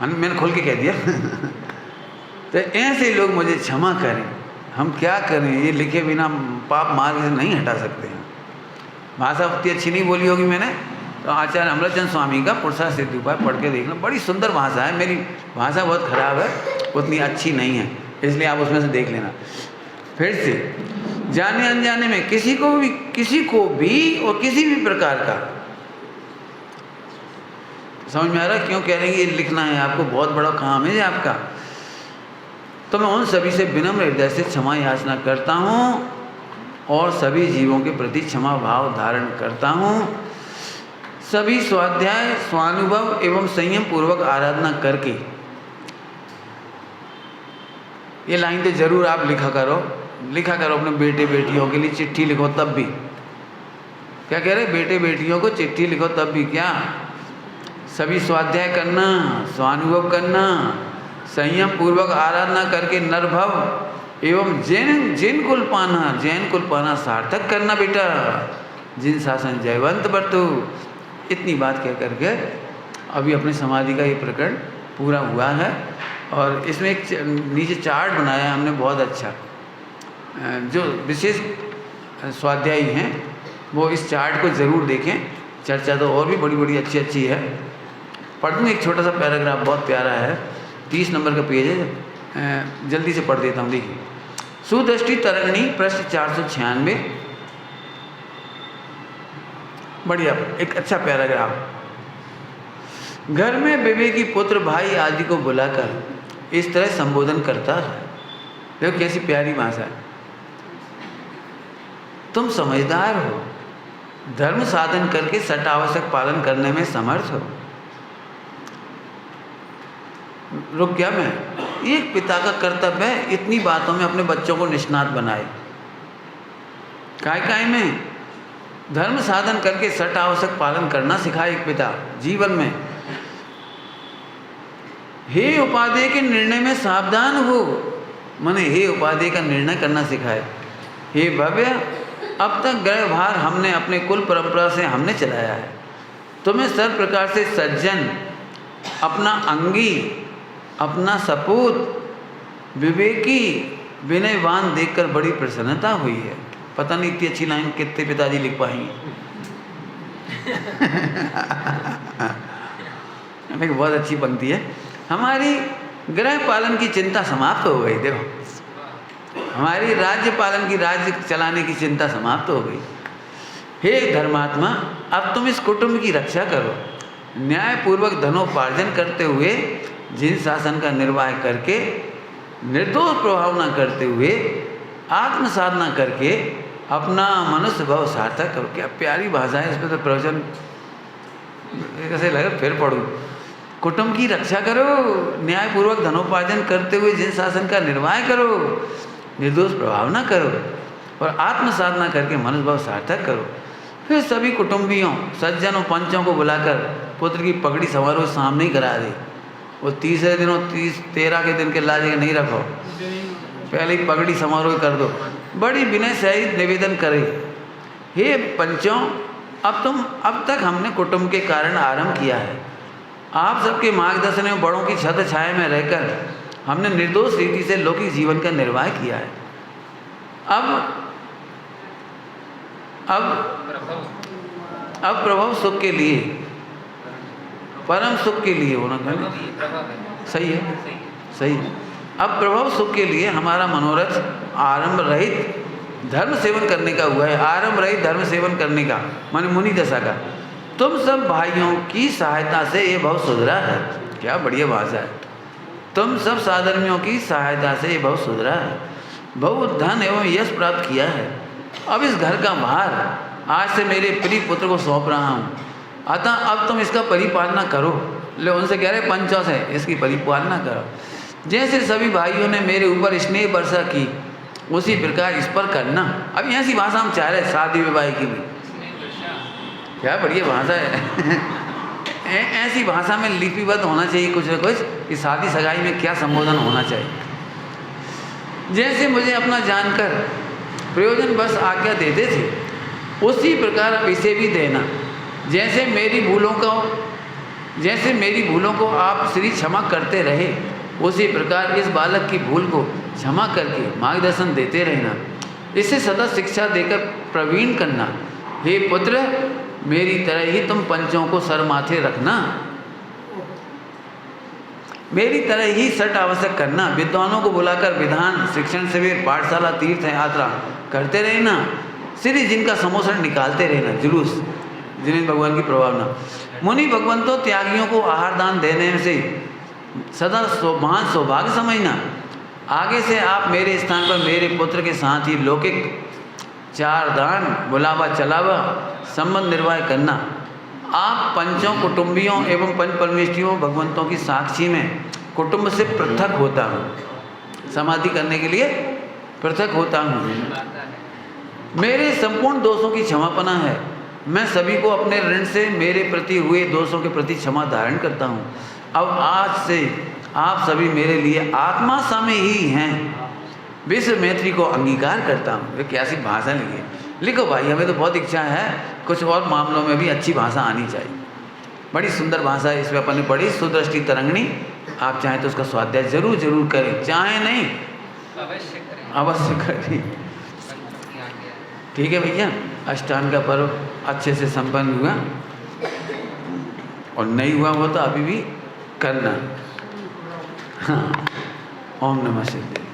मैंने खोल के कह दिया। तो ऐसे लोग मुझे क्षमा करें। हम क्या करें, ये लिखे बिना पाप मार्ग से नहीं हटा सकते हैं। भाषा उतनी अच्छी नहीं बोली होगी मैंने, तो आचार्य अमृतचंद स्वामी का पुरुषार्थ सिद्धि उपाय पढ़ के देखना। बड़ी सुंदर भाषा है। मेरी भाषा बहुत खराब है, उतनी अच्छी नहीं है, इसलिए आप उसमें से देख लेना। फिर से, जाने अनजाने में किसी को भी और किसी भी प्रकार का, समझ में आ रहा है क्यों कह रहे हैं ये लिखना है आपको, बहुत बड़ा काम है ये आपका। तो मैं उन सभी से विनम्र हृदय से क्षमा याचना करता हूँ और सभी जीवों के प्रति क्षमा भाव धारण करता हूँ। सभी स्वाध्याय, स्वानुभव एवं संयम पूर्वक आराधना करके, ये लाइन तो जरूर आप लिखा करो अपने बेटे बेटियों के लिए चिट्ठी लिखो तब भी। क्या कह रहे, बेटे बेटियों को चिट्ठी लिखो तब भी। क्या सभी स्वाध्याय करना, स्वानुभव करना, संयम पूर्वक आराधना करके नरभव एवं जैन कुल पाना सार्थक करना बेटा, जिन शासन जयवंत बरतु। इतनी बात कह करके अभी अपने समाधि का ये प्रकरण पूरा हुआ है। और इसमें एक नीचे चार्ट बनाया है हमने बहुत अच्छा। जो विशेष स्वाध्यायी हैं वो इस चार्ट को ज़रूर देखें। चर्चा तो और भी बड़ी अच्छी है। पढ़ दूँ एक छोटा सा पैराग्राफ, बहुत प्यारा है, 30 नंबर का पेज है, जल्दी से पढ़ देता हूँ। देखिए, सुदृष्टि तरंगिणी पृष्ठ 496, बढ़िया एक अच्छा पैराग्राफ। घर में विवेकी पुत्र भाई आदि को बुलाकर इस तरह संबोधन करता है। देखो कैसी प्यारी भाषा है। तुम समझदार हो, धर्म साधन करके सट आवश्यक पालन करने में समर्थ हो। रुक गया मैं। एक पिता का कर्तव्य है इतनी बातों में अपने बच्चों को निष्णात बनाए। काय में धर्म साधन करके सट आवश्यक पालन करना सिखाए एक पिता जीवन में। हे उपादेय के निर्णय में सावधान हो, माने हे उपादेय का निर्णय करना सिखाए। हे भव्य, अब तक ग्रह भार हमने अपने कुल परंपरा से हमने चलाया है। तुम्हें सर्व प्रकार से सज्जन, अपना अंगी, अपना सपूत, विवेकी विनयवान देखकर बड़ी प्रसन्नता हुई है। पता नहीं इतनी अच्छी लाइन कितने पिताजी लिख पाएंगे। देखो बहुत अच्छी पंक्ति है। हमारी गृह पालन की चिंता समाप्त हो गई। देखो हमारी राज्य पालन की, राज्य चलाने की चिंता समाप्त हो गई। हे धर्मात्मा, अब तुम इस कुटुंब की रक्षा करो। न्यायपूर्वक धनोपार्जन करते हुए, जिन शासन का निर्वाह करके, निर्दोष प्रभाव न करते हुए, आत्म साधना करके अपना मनुष्य भाव सार्थक करो। क्या प्यारी भाषा है, इसमें तो प्रवचन कैसे लगे फिर पढ़ूँ। कुटुंब की रक्षा करो, न्यायपूर्वक धनोपार्जन करते हुए जिन शासन का निर्वाह करो, निर्दोष प्रभाव न करो, और आत्म साधना करके मनुष्य भाव सार्थक करो। फिर सभी कुटुंबियों, सज्जनों, पंचों को बुलाकर पुत्र की पगड़ी समारोह सामने ही करा दे। वो तीसरे दिनों 13 के दिन के लाजे नहीं रखो, पहले ही पगड़ी समारोह कर दो। बड़ी विनय सहित निवेदन करे, हे पंचों, अब तक हमने कुटुंब के कारण आरंभ किया है। आप सबके मार्गदर्शन में, बड़ों की छत्र छाया में रहकर हमने निर्दोष रीति से लौकिक जीवन का निर्वाह किया है। अब प्रभव सुख के लिए, परम सुख के लिए होना चाहिए। सही है, सही। अब प्रभव सुख के लिए हमारा मनोरथ आरंभ रहित धर्म सेवन करने का हुआ है। आरंभ रहित धर्म सेवन करने का माने मुनि दशा का। तुम सब भाइयों की सहायता से ये भव सुधरा है। क्या बढ़िया भाषा है। तुम सब साधर्मियों की सहायता से ये भव सुधरा है, बहुत धन एवं यश प्राप्त किया है। अब इस घर का भार आज से मेरे प्रिय पुत्र को सौंप रहा हूँ, अतः अब तुम इसका परिपालना करो। ले उनसे कह रहे पंचों से, इसकी परिपालना करो। जैसे सभी भाइयों ने मेरे ऊपर स्नेह वर्षा की, उसी प्रकार इस पर करना। अब ऐसी भाषा हम चाह रहे शादी विवाह की भी। क्या बढ़िया भाषा है। ऐसी भाषा में लिपिबद्ध होना चाहिए कुछ न कुछ कि शादी सगाई में क्या संबोधन होना चाहिए। जैसे मुझे अपना जानकर प्रयोजन बस आज्ञा देते थे, उसी प्रकार अब इसे भी देना। जैसे मेरी भूलों को आप श्री क्षमा करते रहे, उसी प्रकार इस बालक की भूल को क्षमा करके मार्गदर्शन देते रहना। इसे सदा शिक्षा देकर प्रवीण करना। हे पुत्र, मेरी तरह ही तुम पंचों को सर माथे रखना, मेरी तरह ही सट आवश्यक करना। विद्वानों को बुलाकर विधान, शिक्षण शिविर, पाठशाला, तीर्थ यात्रा करते रहना। श्री जिनका समोसन निकालते रहना, जुलूस जिन्हें भगवान की प्रभावना। मुनि भगवंतों, त्यागियों को आहार दान देने से सदा महान सौभाग्य समझना। आगे से आप मेरे स्थान पर मेरे पुत्र के साथ ही लौकिक चार दान, बुलावा चलावा, संबंध निर्वाह करना। आप पंचों कुटुंबियों एवं पंच परमेष्ठियों भगवंतों की साक्षी में कुटुंब से पृथक होता हूँ, समाधि करने के लिए पृथक होता हूँ। मेरे संपूर्ण दोषों की क्षमापना है। मैं सभी को अपने ऋण से मेरे प्रति हुए दोषों के प्रति क्षमा धारण करता हूँ। अब आज से आप सभी मेरे लिए आत्मा समय ही हैं। विश्व मैत्री को अंगीकार करता हूँ। ये कैसी भाषा लिखी है। लिखो भाई, हमें तो बहुत इच्छा है कुछ और मामलों में भी अच्छी भाषा आनी चाहिए। बड़ी सुंदर भाषा है, इसमें अपन ने पढ़ी सुदृष्टि तरंगिणी। आप चाहें तो उसका स्वाध्याय जरूर करें, चाहे नहीं अवश्य करें। ठीक है भैया, अष्टांग का पर्व अच्छे से संपन्न हुआ, और नहीं हुआ वो तो अभी भी करना। हाँ, ओम नमः शिवाय।